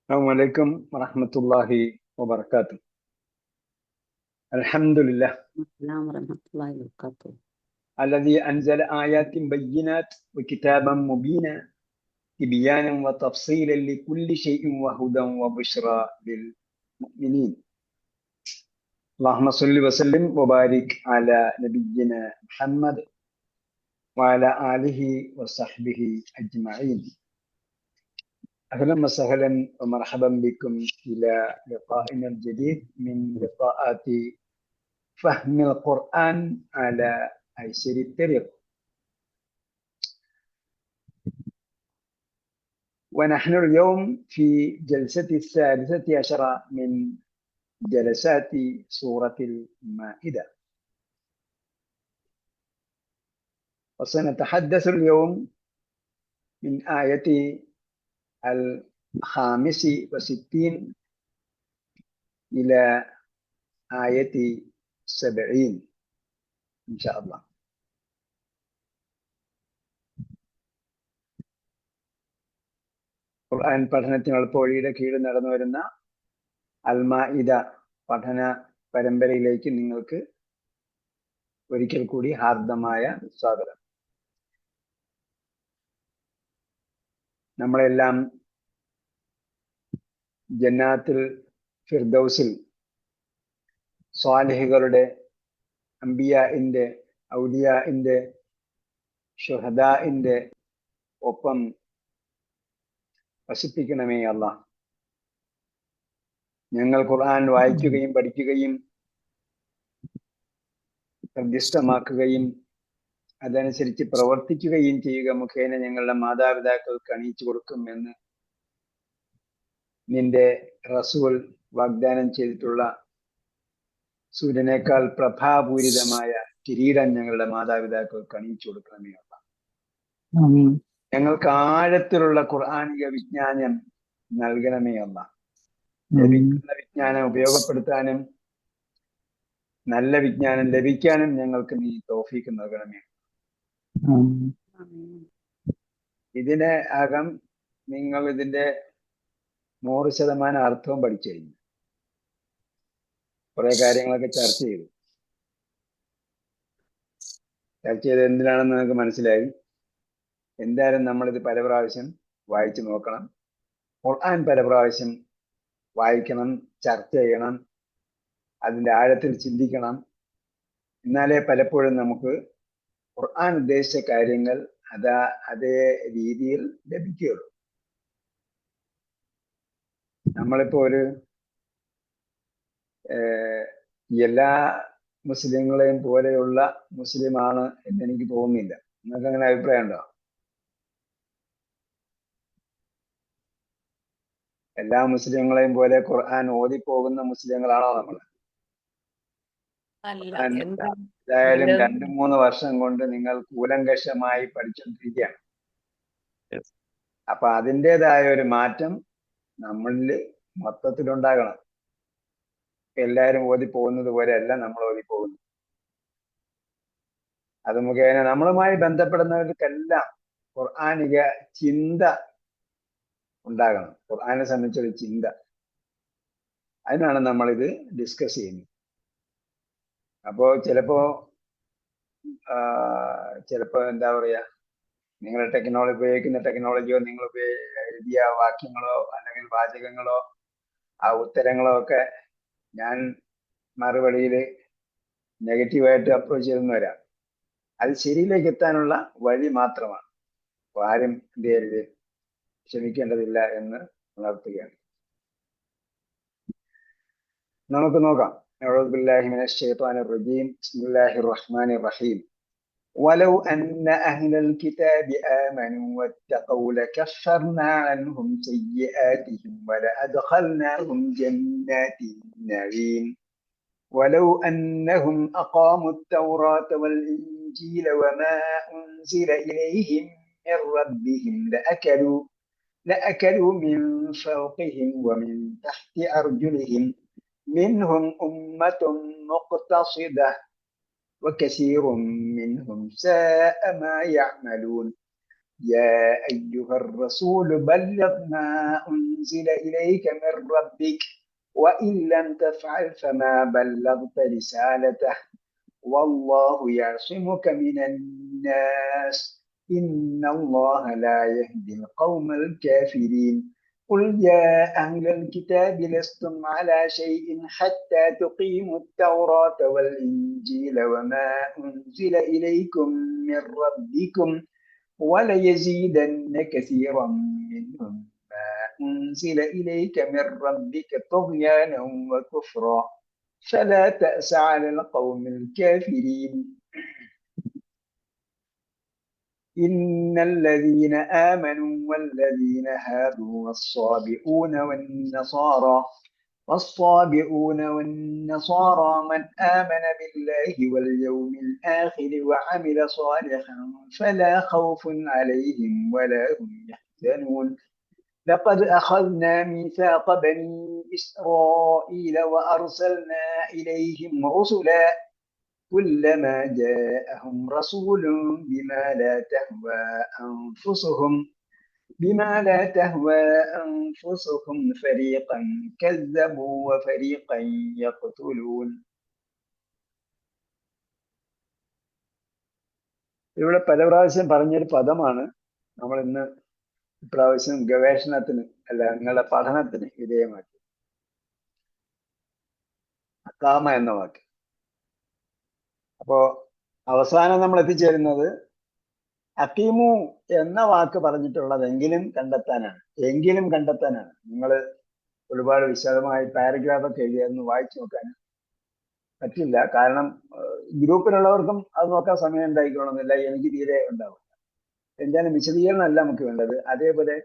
السلام عليكم ورحمة الله وبركاته. الحمد لله السلام ورحمة الله وبركاته. الذي أنزل آيات بينات وكتابا مبينا تبيانا وتفصيلا لكل شيء وهدى وبشرى للمؤمنين. اللهم صل وسلم وبارك على نبينا محمد وعلى آله وصحبه أجمعين. أهلا وسهلا ومرحبا بكم إلى لقائنا الجديد من لقاءات فهم القرآن على أيسر الطريق. ونحن اليوم في جلسة الثالثة عشرة من جلسات سورة المائدة، وسنتحدث اليوم من آية 65 إلى آية 70 إن شاء الله. ഖുർആൻ പഠനത്തിനുള്ള തോഴിയുടെ കീഴിൽ നടന്നു വരുന്ന അൽ-മാഇദ പഠന പരമ്പരയിലേക്ക് നിങ്ങൾക്ക് ഒരിക്കൽ കൂടി ഹാർദമായ സ്വാഗതം. നമ്മളെല്ലാം ജന്നാത്തുൽ ഫിർദൗസിൽ സ്വാലിഹുകളുടെ, അംബിയാഇന്റെ, ഔലിയാഇന്റെ, ശുഹദാഇന്റെ ഒപ്പം വസിപ്പിക്കണമേ അല്ലാഹ്. ഞങ്ങൾ ഖുർആൻ വായിക്കുകയും പഠിക്കുകയും ഹൃദിസ്ഥമാക്കുകയും അതനുസരിച്ച് പ്രവർത്തിക്കുകയും ചെയ്യുക മുഖേന ഞങ്ങളുടെ മാതാപിതാക്കൾക്ക് അണിയിച്ചു കൊടുക്കുമെന്ന് നിന്റെ റസൂൽ വാഗ്ദാനം ചെയ്തിട്ടുള്ള സൂര്യനേക്കാൾ പ്രഭാപൂരിതമായ കിരീടം ഞങ്ങളുടെ മാതാപിതാക്കൾക്ക് അണിയിച്ചു കൊടുക്കണമേ അല്ലാഹ്. ഞങ്ങൾക്ക് ആഴത്തിലുള്ള ഖുർആനിക വിജ്ഞാനം നൽകണമേ അല്ലാഹ്. ലഭിക്കുന്ന വിജ്ഞാനം ഉപയോഗപ്പെടുത്താനും നല്ല വിജ്ഞാനം ലഭിക്കാനും ഞങ്ങൾക്ക് നീ തൗഫീക്ക് നൽകണമേ. ഇതിനെ അകം നിങ്ങൾ ഇതിന്റെ 100% അർത്ഥവും പഠിച്ചു കഴിഞ്ഞു. കുറെ കാര്യങ്ങളൊക്കെ ചർച്ച ചെയ്ത് എന്തിനാണെന്ന് നിങ്ങൾക്ക് മനസ്സിലായി. എന്തായാലും നമ്മളിത് പല പ്രാവശ്യം വായിച്ചു നോക്കണം. ഖുർആൻ പല പ്രാവശ്യം വായിക്കണം, ചർച്ച ചെയ്യണം, അതിൻ്റെ ആഴത്തിൽ ചിന്തിക്കണം. എന്നാലേ പലപ്പോഴും നമുക്ക് ഖുർആൻ ഉദ്ദേശിച്ച കാര്യങ്ങൾ അതേ രീതിയിൽ ലഭിക്കുകയുള്ളൂ. നമ്മളിപ്പോ ഒരു എല്ലാ മുസ്ലിങ്ങളെയും പോലെയുള്ള മുസ്ലിമാണ് എന്ന് എനിക്ക് തോന്നുന്നില്ല. നിങ്ങൾക്ക് അങ്ങനെ അഭിപ്രായം ഉണ്ടോ? എല്ലാ മുസ്ലിങ്ങളെയും പോലെ ഖുർആൻ ഓതിപ്പോകുന്ന മുസ്ലിങ്ങളാണോ നമ്മൾ? എന്തായാലും 2-3 വർഷം കൊണ്ട് നിങ്ങൾ കൂലങ്കഷമായി പഠിച്ചുകൊണ്ടിരിക്കുകയാണ്. അപ്പൊ അതിൻ്റെതായ ഒരു മാറ്റം നമ്മളിൽ മൊത്തത്തിലുണ്ടാകണം. എല്ലാവരും ഓതിപ്പോകുന്നത് പോലെയല്ല നമ്മൾ ഓതിപ്പോകുന്നത്. അത് മുഖേന നമ്മളുമായി ബന്ധപ്പെടുന്നവർക്കെല്ലാം ഖുർആനിക ചിന്ത ഉണ്ടാകണം. ഖുർആനെ സംബന്ധിച്ചൊരു ചിന്ത. അതിനാണ് നമ്മളിത് ഡിസ്കസ് ചെയ്യുന്നത്. അപ്പോ ചിലപ്പോ എന്താ പറയാ, നിങ്ങൾ ഉപയോഗിക്കുന്ന ടെക്നോളജിയോ നിങ്ങൾ എഴുതിയ വാക്യങ്ങളോ അല്ലെങ്കിൽ വാചകങ്ങളോ ആ ഉത്തരങ്ങളോ ഒക്കെ ഞാൻ മറുപടിയിൽ നെഗറ്റീവായിട്ട് അപ്രോച്ച് ചെയ്തെന്ന് വരാം. അത് ശരിയിലേക്ക് എത്താനുള്ള വഴി മാത്രമാണ്. അപ്പൊ ആരും എന്ത് ചെയ്യരുത്, ക്ഷമിക്കേണ്ടതില്ല എന്ന് ഉണർത്തുകയാണ്. നമുക്ക് നോക്കാം. أعوذ بالله من الشيطان الرجيم. بسم الله الرحمن الرحيم. ولو أن أهل الكتاب آمنوا واتقوا لكفرنا عنهم سيئاتهم ولأدخلناهم جنات النعيم ولو أنهم أقاموا التوراة والإنجيل وما أنزل إليهم من ربهم لأكلوا من فوقهم ومن تحت أرجلهم منهم أمة مقتصدة وكثير منهم ساء ما يعملون. يا أيها الرسول بلغ ما أنزل إليك من ربك وإن لم تفعل فما بلغت رسالته والله يعصمك من الناس إن الله لا يهدي القوم الكافرين قل يا أهل الكتاب لستم على شيء حتى تقيموا التوراة والإنجيل وما أنزل إليكم من ربكم وليزيدن كثيرا منهم ما أنزل إليك من ربك طغيانا وكفرا فلا تأس على القوم الكافرين إن الذين آمنوا والذين هادوا والصابئون والنصارى من آمن بالله واليوم الآخر وعمل صالحا فلا خوف عليهم ولا هم يحزنون لقد أخذنا ميثاق بني إسرائيل وأرسلنا إليهم رسلا كلما جاءهم رسول بما لا تهوى أنفسهم فريقا كذبوا وفريقا يقتلون. ഇവിടെ പല പ്രാവശ്യം പറഞ്ഞൊരു പദമാണ് നമ്മൾ ഇന്ന് ഇപ്രാവശ്യം ഗവേഷണത്തിന് അല്ല നിങ്ങളുടെ പഠനത്തിന് വിധേയമാക്കി. അക്കാമ എന്ന വാക്ക്. അപ്പോ അവസാനം നമ്മൾ എത്തിച്ചേരുന്നത് അക്കീമു എന്ന വാക്ക് പറഞ്ഞിട്ടുള്ളതെങ്കിലും കണ്ടെത്താനാണ്. നിങ്ങൾ ഒരുപാട് വിശദമായി പാരഗ്രാഫൊക്കെ എഴുതിയൊന്ന് വായിച്ചു നോക്കാൻ പറ്റില്ല. കാരണം ഗ്രൂപ്പിലുള്ളവർക്കും അത് നോക്കാൻ സമയം ഉണ്ടായിക്കോണമെന്നില്ല, എനിക്ക് തീരെ ഉണ്ടാവില്ല. എന്തായാലും വിശദീകരണമല്ല നമുക്ക് വേണ്ടത്. അതേപോലെ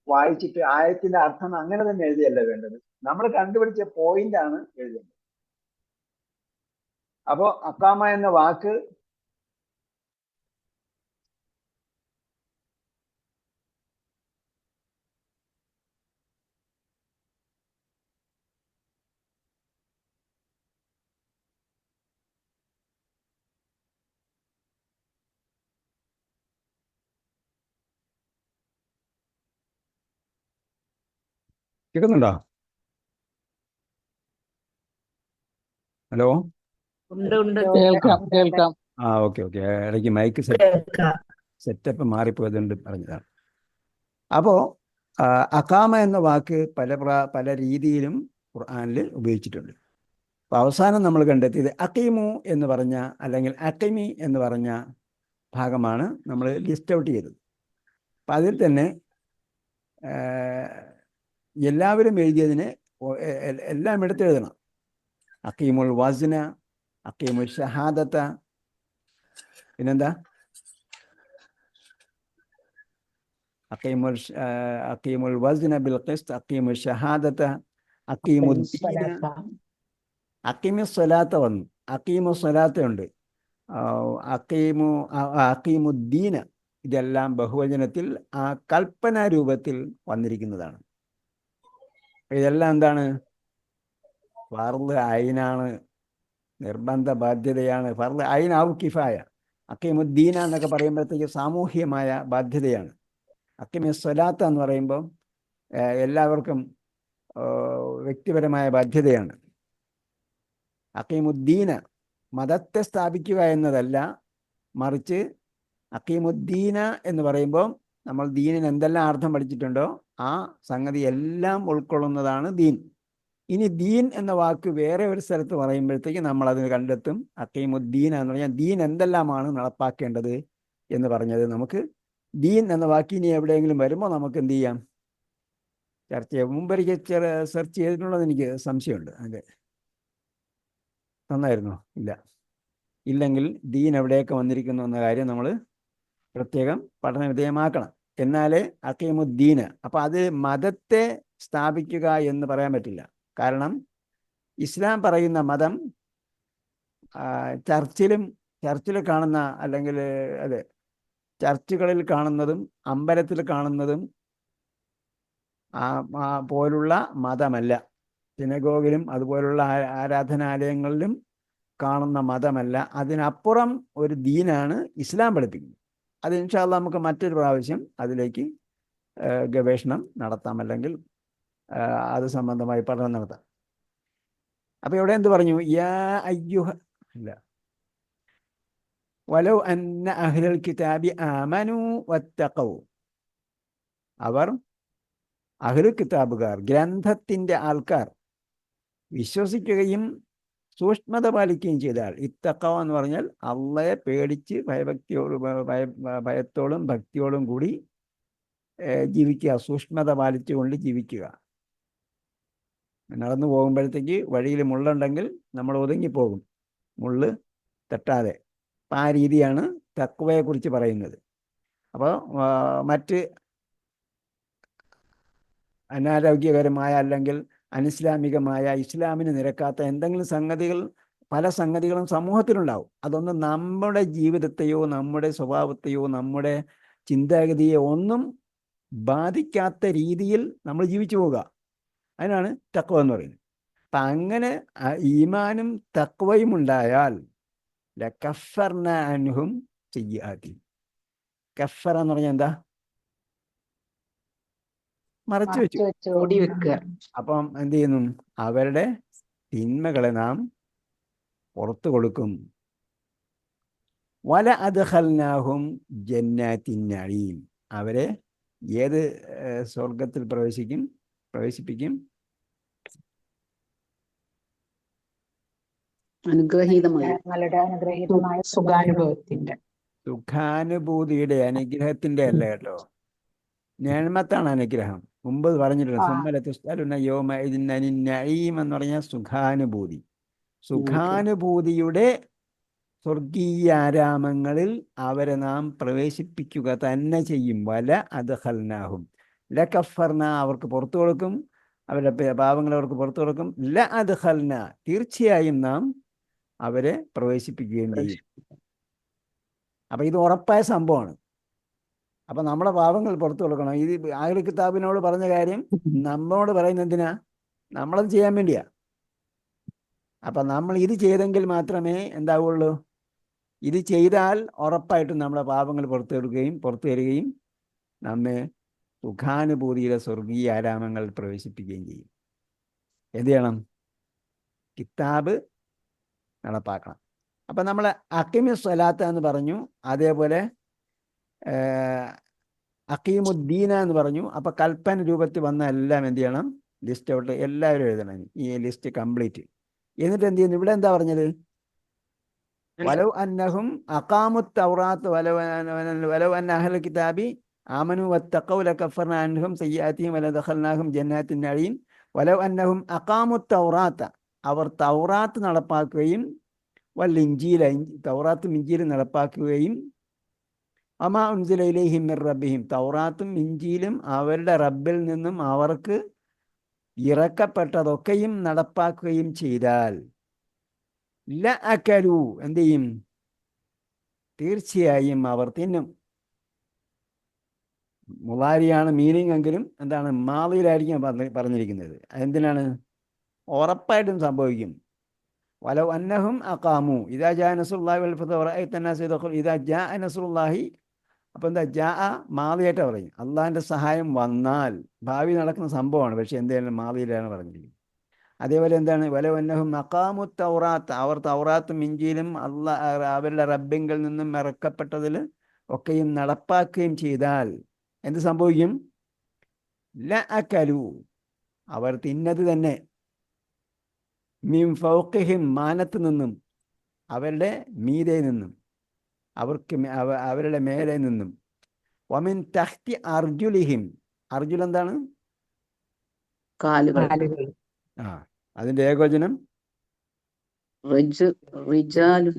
വായിച്ചിട്ട് ആയത്തിന്റെ അർത്ഥം അങ്ങനെ തന്നെ എഴുതിയല്ല വേണ്ടത്, നമ്മൾ കണ്ടുപിടിച്ച പോയിന്റ് ആണ് എഴുതേണ്ടത്. അപ്പോ അക്കാമ എന്ന വാക്ക് കേൾക്കുന്നുണ്ടോ? ഹലോ, കേൾക്കാം. ഓക്കെ. ഇടയ്ക്ക് മൈക്ക് സെറ്റപ്പ് മാറിപ്പോയതുകൊണ്ട് പറഞ്ഞതാണ്. അപ്പോ അക്കാമ എന്ന വാക്ക് പല രീതിയിലും ഖുർആനിൽ ഉപയോഗിച്ചിട്ടുണ്ട്. അപ്പോൾ അവസാനം നമ്മൾ കണ്ടെത്തിയത് അക്കീമു എന്ന് പറഞ്ഞ അല്ലെങ്കിൽ അക്കമി എന്ന് പറഞ്ഞ ഭാഗമാണ് നമ്മൾ ലിസ്റ്റ് ഔട്ട് ചെയ്തത്. അപ്പം അതിൽ തന്നെ എല്ലാവരും എഴുതിയതിന് എല്ലാം എടുത്തെഴുതണം. അക്കീമുൽ വസ്ന, അക്കീമുൽ ഷഹാദത്ത, പിന്നെന്താ അക്കീമുൽ വസ്ന ബിൽ ഖിസ്ത്, അക്കീമുൽ ഷഹാദത്ത, അക്കീമു സ്വലാത്ത വന്നു, അക്കീമു സ്വലാത്ത ഉണ്ട്, അക്കീമുദ്ദീന. ഇതെല്ലാം ബഹുവചനത്തിൽ ആ കൽപ്പനാ രൂപത്തിൽ വന്നിരിക്കുന്നതാണ്. ഇതെല്ലാം എന്താണ്? ഫർദ് ഐനാണ്, നിർബന്ധ ബാധ്യതയാണ്. ഫർദ് ഐൻ ഔ കിഫായ. അക്കീമുദ്ദീന എന്നൊക്കെ പറയുമ്പോഴത്തേക്ക് സാമൂഹ്യമായ ബാധ്യതയാണ്. അക്കീമു സ്വലാത്ത എന്ന് പറയുമ്പോൾ എല്ലാവർക്കും വ്യക്തിപരമായ ബാധ്യതയാണ്. അക്കീമുദ്ദീന മതത്തെ സ്ഥാപിക്കുക എന്നതല്ല, മറിച്ച് അക്കീമുദ്ദീന എന്ന് പറയുമ്പോൾ നമ്മൾ ദീനിന് എന്തെല്ലാം അർത്ഥം പഠിച്ചിട്ടുണ്ടോ ആ സംഗതി എല്ലാം ഉൾക്കൊള്ളുന്നതാണ് ദീൻ. ഇനി ദീൻ എന്ന വാക്ക് വേറെ ഒരു സ്ഥലത്ത് പറയുമ്പോഴത്തേക്ക് നമ്മൾ അതിന് കണ്ടെത്തും അക്കീമുദ്ദീന എന്ന് പറഞ്ഞാൽ ദീൻ എന്തെല്ലാമാണ് നടപ്പാക്കേണ്ടത് എന്ന് പറഞ്ഞത്. നമുക്ക് ദീൻ എന്ന വാക്ക് ഇനി എവിടെയെങ്കിലും വരുമ്പോൾ നമുക്ക് എന്ത് ചെയ്യാം, ചർച്ച ചെയ്യാം. മുമ്പൊരിക്കൽ സെർച്ച് ചെയ്തിട്ടുള്ളത് എനിക്ക് സംശയമുണ്ട്. അതെ, നന്നായിരുന്നോ? ഇല്ലെങ്കിൽ ദീൻ എവിടെയൊക്കെ വന്നിരിക്കുന്നു എന്ന കാര്യം നമ്മൾ പ്രത്യേകം പഠന വിധേയമാക്കണം. എന്നാലേ അക്കീമുദ്ദീന. അപ്പം അത് മതത്തെ സ്ഥാപിക്കുക എന്ന് പറയാൻ പറ്റില്ല. കാരണം ഇസ്ലാം പറയുന്ന മതം ചർച്ചിൽ കാണുന്ന അല്ലെങ്കിൽ അതെ ചർച്ചുകളിൽ കാണുന്നതും അമ്പലത്തിൽ കാണുന്നതും പോലുള്ള മതമല്ല. സിനഗോഗിലും അതുപോലുള്ള ആരാധനാലയങ്ങളിലും കാണുന്ന മതമല്ല. അതിനപ്പുറം ഒരു ദീനാണ് ഇസ്ലാം പഠിപ്പിക്കുന്നത്. അത് ഇൻഷാ അള്ളാ നമുക്ക് മറ്റൊരു പ്രാവശ്യം അതിലേക്ക് ഗവേഷണം നടത്താം, അല്ലെങ്കിൽ അത് സംബന്ധമായി പഠനം നടത്താം. അപ്പൊ ഇവിടെ എന്ത് പറഞ്ഞു? യാ അയ്യുഹ ഇല്ല വലൗ അന്ന അഹ്ലൽ കിതാബി ആമനു വത്തഖൗ, അവർ അഹ്ലു കിതാബുകാർ, ഗ്രന്ഥത്തിന്റെ ആൾക്കാർ വിശ്വസിക്കുകയും സൂക്ഷ്മത പാലിക്കുകയും ചെയ്താൽ, ഇത്തഖവ എന്ന് പറഞ്ഞാൽ അള്ളയെ പേടിച്ച് ഭയത്തോടും ഭക്തിയോടും കൂടി ജീവിക്കുക, സൂക്ഷ്മത പാലിച്ചുകൊണ്ട് ജീവിക്കുക. നടന്നു പോകുമ്പോഴത്തേക്ക് വഴിയിൽ മുള്ളുണ്ടെങ്കിൽ നമ്മൾ ഒതുങ്ങിപ്പോകും, മുള്ള് തട്ടാതെ. അപ്പം ആ രീതിയാണ് തഖ്വയെക്കുറിച്ച് പറയുന്നത്. അപ്പോൾ മറ്റ് അനാരോഗ്യകരമായ അല്ലെങ്കിൽ അനിസ്ലാമികമായ, ഇസ്ലാമിന് നിരക്കാത്ത എന്തെങ്കിലും സംഗതികൾ, പല സംഗതികളും സമൂഹത്തിലുണ്ടാവും. അതൊന്നും നമ്മുടെ ജീവിതത്തെയോ നമ്മുടെ സ്വഭാവത്തെയോ നമ്മുടെ ചിന്താഗതിയെ ഒന്നും ബാധിക്കാത്ത രീതിയിൽ നമ്മൾ ജീവിച്ചു പോവുക, അതിനാണ് തഖ്വ എന്ന് പറയുന്നത്. അപ്പം അങ്ങനെ ഈമാനും തഖ്വയും ഉണ്ടായാൽ ലകഫർന അൻഹും സയ്യിആതി. കഫറ എന്ന് പറഞ്ഞാൽ എന്താ? മറച്ചു വെച്ചു, ഓടി വെക്കുക. അപ്പം എന്ത് ചെയ്യുന്നു? അവരുടെ തിന്മകളെ നാം പുറത്തു കൊടുക്കും. വല അദ്ഖൽനാഹും ജന്നാത്തിൻ നഈം, അവരെ ഏത് സ്വർഗത്തിൽ പ്രവേശിപ്പിക്കും? അനുഗ്രഹീതമായ ഞങ്ങളുടെ അനുഗ്രഹീതമായ സുഖാനുഭൂതിയുടെ, അനുഗ്രഹത്തിന്റെ അല്ല കേട്ടോ, നിഅമത്താണ് അനുഗ്രഹം. മുമ്പ് പറഞ്ഞിട്ടുണ്ട്, സുമ്മല തുസ്അലുന യൗമഇദിൻ അനിൻ നഈം എന്ന് പറഞ്ഞാൽ സുഖാനുഭൂതി. സുഖാനുഭൂതിയുടെ സ്വർഗീയ ആരാമങ്ങളിൽ അവരെ നാം പ്രവേശിപ്പിക്കുക തന്നെ ചെയ്യും. വല അദ്ഖൽനാഹും, ലകഫർന അവർക്ക് പുറത്തു കൊടുക്കും, അവരുടെ പാവങ്ങൾ അവർക്ക് പുറത്തു കൊടുക്കും. ല അദ്ഖൽന തീർച്ചയായും നാം അവരെ പ്രവേശിപ്പിക്കുകയും ചെയ്യും. അപ്പം ഇത് ഉറപ്പായ സംഭവമാണ്. അപ്പം നമ്മളെ പാവങ്ങൾ പുറത്തു കൊടുക്കണം. ഇത് അഹ്ലുൽ കിതാബിനോട് പറഞ്ഞ കാര്യം നമ്മളോട് പറയുന്നത് എന്തിനാ? നമ്മളത് ചെയ്യാൻ വേണ്ടിയാ. അപ്പം നമ്മൾ ഇത് ചെയ്തെങ്കിൽ മാത്രമേ എന്താവുള്ളൂ? ഇത് ചെയ്താൽ ഉറപ്പായിട്ടും നമ്മളെ പാപങ്ങൾ പുറത്തു വരികയും നമ്മെ സുഖാനുഭൂതിയുടെ സ്വർഗീയ ആരാമങ്ങൾ പ്രവേശിപ്പിക്കുകയും ചെയ്യും. എന്ത് ചെയ്യണം? കിതാബ് നടപ്പാക്കണം. അപ്പം നമ്മൾ അഖീമി സ്വലാത്ത എന്ന് പറഞ്ഞു, അതേപോലെ അഖീമുദ്ദീന എന്ന് പറഞ്ഞു. അപ്പം കൽപ്പന രൂപത്തിൽ വന്ന എല്ലാം എന്ത് ചെയ്യണം? ലിസ്റ്റ് ഔട്ട് എല്ലാവരും എഴുതണം, ഈ ലിസ്റ്റ് കംപ്ലീറ്റ്. എന്നിട്ട് എന്ത് ചെയ്യുന്നു? ഇവിടെ എന്താ പറഞ്ഞത്? വലൗ അന്നഹും അഖാമുത് തൗറാത്ത് വലൗ അന്ന അഹ്ലൽ കിതാബി ആമനു വത്തഖൗ ലകഫർന അൻഹും സയ്യിആതിഹിം വലദഖൽനാഹും ജന്നാത്തിൻ നഈം വലൗ അന്നഹും അഖാമുത് തൗറാത്ത, അവർ തൗറാത്ത് നടപ്പാക്കുകയും വൽ-ഇൻജീല, തൗറാത്തും ഇൻജീലും നടപ്പാക്കുകയും അമാ ഉൻസില ഇലൈഹിം മിർ റബ്ബിഹിം, തൗറാത്തും ഇൻജീലും അവരുടെ റബ്ബിൽ നിന്നും അവർക്ക് ഇറക്കപ്പെട്ടതൊക്കെയും നടപ്പാക്കുകയും ചെയ്താൽ ലഅകലു എന്ത് ചെയ്യും? തീർച്ചയായും അവർ തിന്നും. മുളാരിയാണ് മീനിങ് എങ്കിലും എന്താണ്? മാളിയിലായിരിക്കും പറഞ്ഞിരിക്കുന്നത്. എന്തിനാണ്? ഉറപ്പായിട്ടും സംഭവിക്കും. വലൗ അന്നഹും അഖാമു ഇദാ ജാഅ നസ്റുല്ലാഹി വൽ ഫത്ഹു വറഅയ്ത അന്നാസ യദ്ഖുലൂന ഇദാ ജാഅ നസ്റുല്ലാഹി. അപ്പോൾ എന്താ? ജാഅ മാളിയായിട്ട് പറയും. അള്ളാഹിൻ്റെ സഹായം വന്നാൽ, ഭാവി നടക്കുന്ന സംഭവമാണ്, പക്ഷെ എന്തായാലും മാളിയിലാണ് പറഞ്ഞിരിക്കുന്നത്. അതേപോലെ എന്താണ്? വലൗ അന്നഹും അഖാമുത് തൗറാത്ത്, അവർ തൗറാത്തും ഇൻജീലും അവരുടെ റബ്ബിങ്കിൽ നിന്നും ഇറക്കപ്പെട്ടതിൽ ഒക്കെയും നടപ്പാക്കുകയും ചെയ്താൽ എന്ത് സംഭവിക്കും? ലഅകലു അവർ തിന്നത് തന്നെ, മിൻ ഫൗഖിഹിം മാനത്ത് നിന്നും, അവരുടെ മീതെ നിന്നും, അവരുടെ മേലെ നിന്നും, വമിൻ തഹ്തി അർജുലിഹിം, അർജുൽ എന്താണ്? കാലുകൾ. അതിന്റെ ഏകവചനം റിജാലുൻ.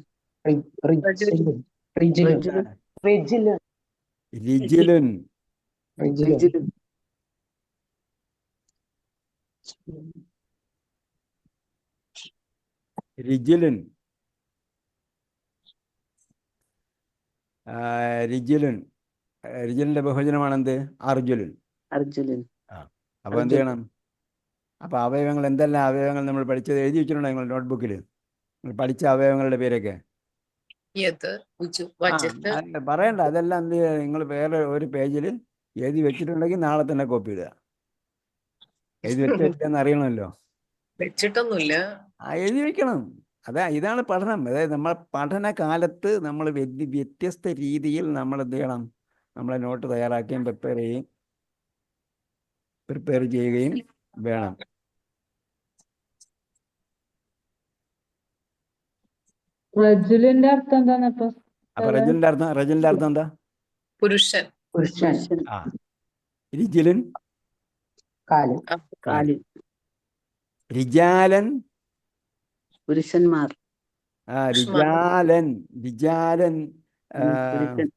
റിജിലുൻ. റിജിലുൻ റിജിലിന്റെ ബഹുവചനമാണെന്ത്? അർജുലുൻ. അപ്പൊ എന്ത് ചെയ്യണം? അപ്പൊ അവയവങ്ങൾ, എന്തെല്ലാം അവയവങ്ങൾ നമ്മൾ പഠിച്ചത് എഴുതി വെച്ചിട്ടുണ്ടോ നിങ്ങൾ നോട്ട്ബുക്കിൽ? പഠിച്ച അവയവങ്ങളുടെ പേരൊക്കെ യത്, ഉജു, ആ വജത്ത്. പറയണ്ട, അതെല്ലാം എന്ത് ചെയ്യുക, നിങ്ങൾ വേറെ ഒരു പേജിൽ എഴുതി വെച്ചിട്ടുണ്ടെങ്കിൽ നാളെ തന്നെ കോപ്പി ഇടുക. എഴുതി വെച്ചില്ലെന്ന് അറിയണമല്ലോ. വെച്ചിട്ടൊന്നുമില്ല. എഴുതി വെക്കണം. ഇതാണ് പഠനം. അതായത് നമ്മൾ പഠനകാലത്ത് നമ്മൾ വ്യത്യസ്ത രീതിയിൽ നമ്മൾ എന്ത് ചെയ്യണം, നമ്മളെ നോട്ട് തയ്യാറാക്കുകയും പ്രിപ്പയർ ചെയ്യുകയും വേണം. റജുലിന്റെ അർത്ഥം എന്താണ് ഇപ്പൊ? അപ്പൊ റജുലിന്റെ അർത്ഥം എന്താ? പുരുഷൻ. പുരുഷൻ. ആ റിജുലൻ കാല്. കാല്. റിജാലൻ പുരുഷന്മാർ. റിജാലൻ പുരുഷൻ.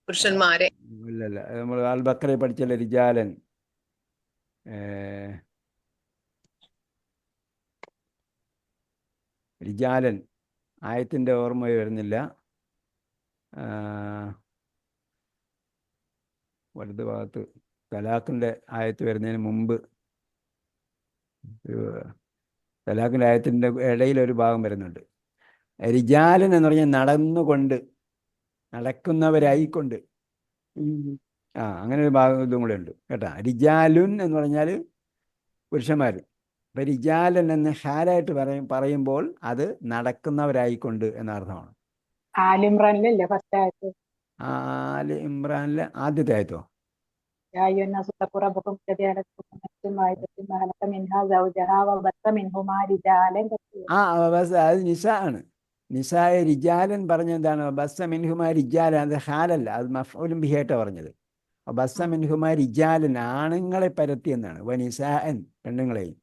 പുരുഷന്മാരെ. ഇല്ലല്ല, നമ്മൾ അൽ ബക്കറയിൽ പഠിച്ചല്ലേ റിജാലൻ. റിജാലൻ ആയത്തിന്റെ ഓർമ്മ വരുന്നില്ല. വലത് ഭാഗത്ത് തലാഖിന്റെ ആയത്ത് വരുന്നതിന് മുമ്പ് തലാഖിന്റെ ആയത്തിന്റെ ഇടയിൽ ഒരു ഭാഗം വരുന്നുണ്ട്. റിജാലൻ എന്ന് പറഞ്ഞാൽ നടക്കുന്നവരായിക്കൊണ്ട്. അങ്ങനെ ഒരു ഭാഗം ഇതും കൂടെ ഉണ്ട് കേട്ടാ. റിജാലുൻ എന്ന് പറഞ്ഞാൽ പുരുഷന്മാർ. അപ്പൊ റിജാലൻ എന്ന് ഹാലായിട്ട് പറയുമ്പോൾ അത് നടക്കുന്നവരായിക്കൊണ്ട് എന്നർത്ഥമാണ്. ആലിമ്രാനിലല്ലേ ഫസ്റ്റ് ആയത്? ആല് ഇമ്രാനിലെ ആദ്യത്തെ ആയത്തോ? അത് നിസ ആണ്. നിസായ റിജാലൻ പറഞ്ഞ എന്താണ്? ബസ്സ മിൻഹുമാ റിജാലൻ. അത് ഹാലല്ല, അത് മഫ്ഊലും ബിഹിയായിട്ടാണ് പറഞ്ഞത്. ബസ്സ മിൻഹുമാ റിജാലൻ ആണുങ്ങളെ പരത്തി എന്നാണ്. വനിസാൻ പെണ്ണുങ്ങളെയും.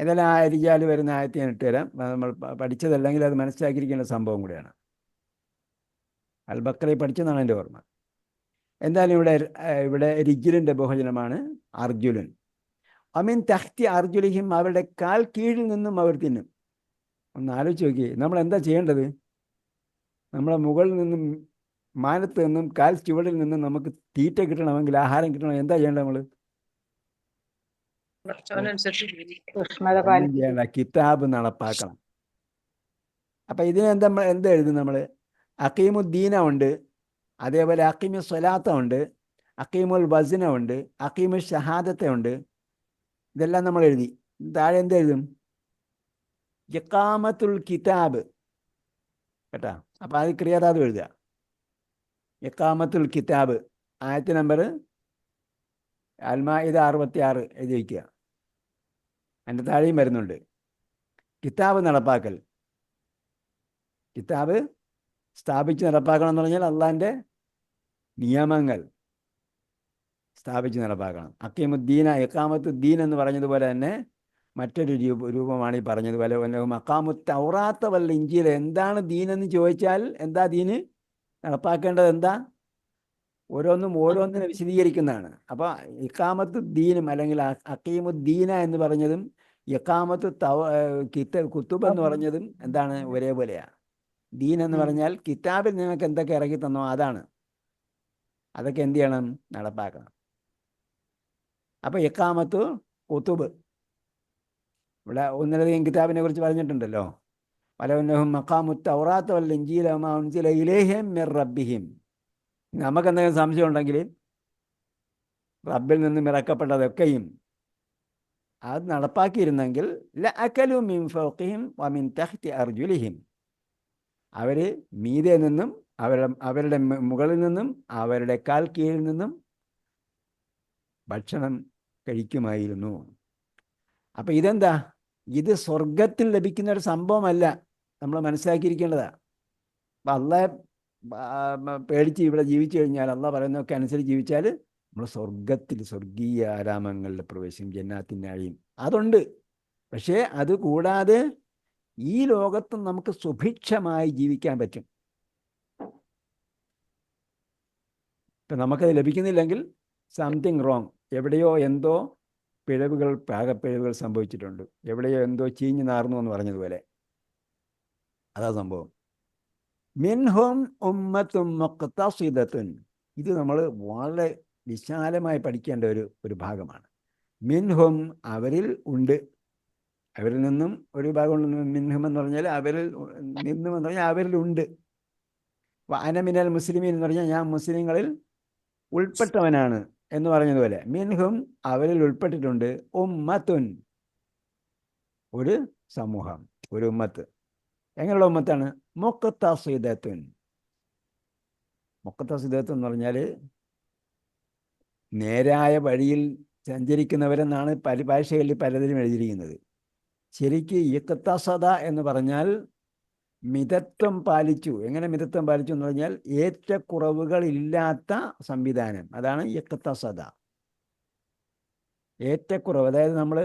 ഏതായാലും ആ റിജാല് വരുന്ന ആയത്ത് ഞാൻ ഇട്ടുതരാം. നമ്മൾ പഠിച്ചതല്ലെങ്കിൽ അത് മനസ്സിലാക്കിയിരിക്കേണ്ട സംഭവം കൂടെയാണ്. അൽ ബക്കറയിൽ പഠിച്ചതാണ് എൻ്റെ ഓർമ്മ. എന്തായാലും ഇവിടെ റിജുലിൻ്റെ ബഹുജനമാണ് അർജുലൻ. അമീൻ തഹ്തി അർജുലിഹിം, അവരുടെ കാൽ കീഴിൽ നിന്നും അവർ തിന്നും. ഒന്ന് ആലോചിച്ച് നോക്കി, നമ്മൾ എന്താ ചെയ്യേണ്ടത്? നമ്മളെ മുകളിൽ നിന്നും മാനത്ത് നിന്നും കാൽ ചുവടിൽ നിന്നും നമുക്ക് തീറ്റ കിട്ടണമെങ്കിൽ, ആഹാരം കിട്ടണമെങ്കിൽ എന്താ ചെയ്യേണ്ടത്? നമ്മൾ ഒന്നും ചെയ്യേണ്ട, കിതാബ് നടപ്പാക്കണം. അപ്പം എന്ത് എഴുതും നമ്മൾ? അഖീമുദ്ദീന ഉണ്ട്, അതേപോലെ അഖീമു സ്വലാത്ത ഉണ്ട്, അഖീമുൽ വസ്ന ഉണ്ട്, അഖീമു ഷഹാദത്ത ഉണ്ട്. ഇതെല്ലാം നമ്മൾ എഴുതി. താഴെ എന്തെഴുതും? ഇഖാമത്തുൽ കിതാബ് കേട്ടാ. അപ്പം അത് ക്രിയാതാത് എഴുതുക. ഇഖാമത്തുൽ കിതാബ് ആയത്ത് നമ്പർ അൽ-മാഇദ 66 എഴുതി വയ്ക്കുക. അതിൻ്റെ താഴെയും വരുന്നുണ്ട് കിതാബ് നടപ്പാക്കൽ. കിതാബ് സ്ഥാപിച്ച് നടപ്പാക്കണം എന്ന് പറഞ്ഞാൽ അള്ളാഹിൻ്റെ നിയമങ്ങൾ സ്ഥാപിച്ച് നടപ്പാക്കണം. അക്കീമുദ്ദീന, ഇഖാമത്തുദ്ദീൻ എന്ന് പറഞ്ഞതുപോലെ തന്നെ മറ്റൊരു രൂപമാണ് ഈ പറഞ്ഞതുപോലെ മഖാമുത്ത് തൗറാത്ത വൽ ഇഞ്ചീൽ. എന്താണ് ദീനെന്ന് ചോദിച്ചാൽ എന്താ ദീന്? നടപ്പാക്കേണ്ടത് എന്താ? ഓരോന്നിനെ വിശദീകരിക്കുന്നതാണ്. അപ്പോൾ ഇഖാമത്തുദ്ദീനും അല്ലെങ്കിൽ അക്കീമുദ്ദീന എന്ന് പറഞ്ഞതും ഇഖാമത്ത് കുത്തുബ് എന്ന് പറഞ്ഞതും എന്താണ്? ഒരേപോലെയാണ്. ദീൻ എന്ന് പറഞ്ഞാൽ കിതാബിൽ നിങ്ങൾക്ക് എന്തൊക്കെ ഇറക്കി തന്നോ അതാണ്. അതൊക്കെ എന്ത് ചെയ്യണം? നടപ്പാക്കണം. അപ്പോൾ ഇഖാമത്തു കുത്തുബ് ഇവിടെ ഒന്നിലധികം കിതാബിനെ കുറിച്ച് പറഞ്ഞിട്ടുണ്ടല്ലോ. വലൗന്നഹും മഖാമുത്ത് തൗറാത്ത വൽ ഇൻജീല വമാ ഉൻസില ഇലൈഹിം മിർ റബ്ബിഹിം. നമുക്ക് എന്തെങ്കിലും സംശയം ഉണ്ടെങ്കിൽ റബ്ബിൽ നിന്നും ഇറക്കപ്പെട്ടതൊക്കെയും അത് നടപ്പാക്കിയിരുന്നെങ്കിൽ ലഅകലു മിൻ ഫൗഖിഹിം വമിൻ തഹ്തി അർജുലിഹിം, അവർ മീതെ നിന്നും അവരുടെ മുകളിൽ നിന്നും അവരുടെ കാൽ കീഴിൽ നിന്നും ഭക്ഷണം കഴിക്കുമായിരുന്നു. അപ്പം ഇതെന്താ? ഇത് സ്വർഗത്തിൽ ലഭിക്കുന്ന ഒരു സംഭവമല്ല, നമ്മൾ മനസ്സിലാക്കിയിരിക്കേണ്ടതാണ്. അപ്പം അള്ളാഹെ പേടിച്ച് ഇവിടെ ജീവിച്ചു കഴിഞ്ഞാൽ, അള്ളാഹ് പറയുന്നതൊക്കെ അനുസരിച്ച് ജീവിച്ചാൽ നമ്മൾ സ്വർഗീയ ആരാമങ്ങളിൽ പ്രവേശിക്കും, ജന്നാത്തിനായും അതുണ്ട്. പക്ഷേ അതുകൂടാതെ ഈ ലോകത്തും നമുക്ക് സുഭിക്ഷമായി ജീവിക്കാൻ പറ്റും. ഇപ്പം നമുക്കത് ലഭിക്കുന്നില്ലെങ്കിൽ സംതിങ് റോങ്. എവിടെയോ എന്തോ പാകപ്പിഴവുകൾ സംഭവിച്ചിട്ടുണ്ട്. എവിടെയോ എന്തോ ചീഞ്ഞു നാർന്നു എന്ന് പറഞ്ഞതുപോലെ അതാ സംഭവം. മിൻഹും ഉമ്മത്തും മുഖ്തസിദത്തുൻ. ഇത് നമ്മൾ വളരെ വിശാലമായി പഠിക്കേണ്ട ഒരു ഭാഗമാണ്. മിൻഹും അവരിൽ ഉണ്ട്, അവരിൽ നിന്നും ഒരു വിഭാഗം മിൻഹും എന്ന് പറഞ്ഞാൽ അവരിൽ നിന്നും എന്ന് പറഞ്ഞാൽ അവരിലുണ്ട്. അനമിനൽ മുസ്ലിമീൻ എന്ന് പറഞ്ഞാൽ ഞാൻ മുസ്ലിങ്ങളിൽ ഉൾപ്പെട്ടവനാണ് എന്ന് പറഞ്ഞതുപോലെ മിൻഹും അവരിൽ ഉൾപ്പെട്ടിട്ടുണ്ട് ഉമ്മത്തുൻ ഒരു സമൂഹം, ഒരു ഉമ്മത്ത്. എങ്ങനെയുള്ള ഉമ്മത്താണ്? മുഖത്തസിദത്തുൻ. മുഖത്തസിദത്ത് എന്ന് പറഞ്ഞാൽ നേരായ വഴിയിൽ സഞ്ചരിക്കുന്നവരെന്നാണ് ഭാഷകളിൽ പലതിലും എഴുതിയിരിക്കുന്നത്. ശരിക്ക് ഇഖ്തസദ എന്ന് പറഞ്ഞാൽ മിതത്വം പാലിച്ചു. എങ്ങനെ മിതത്വം പാലിച്ചു എന്ന് പറഞ്ഞാൽ ഏറ്റക്കുറവുകളില്ലാത്ത സംവിധാനം, അതാണ് ഇഖ്തസദ. ഏറ്റക്കുറവ്, അതായത് നമ്മൾ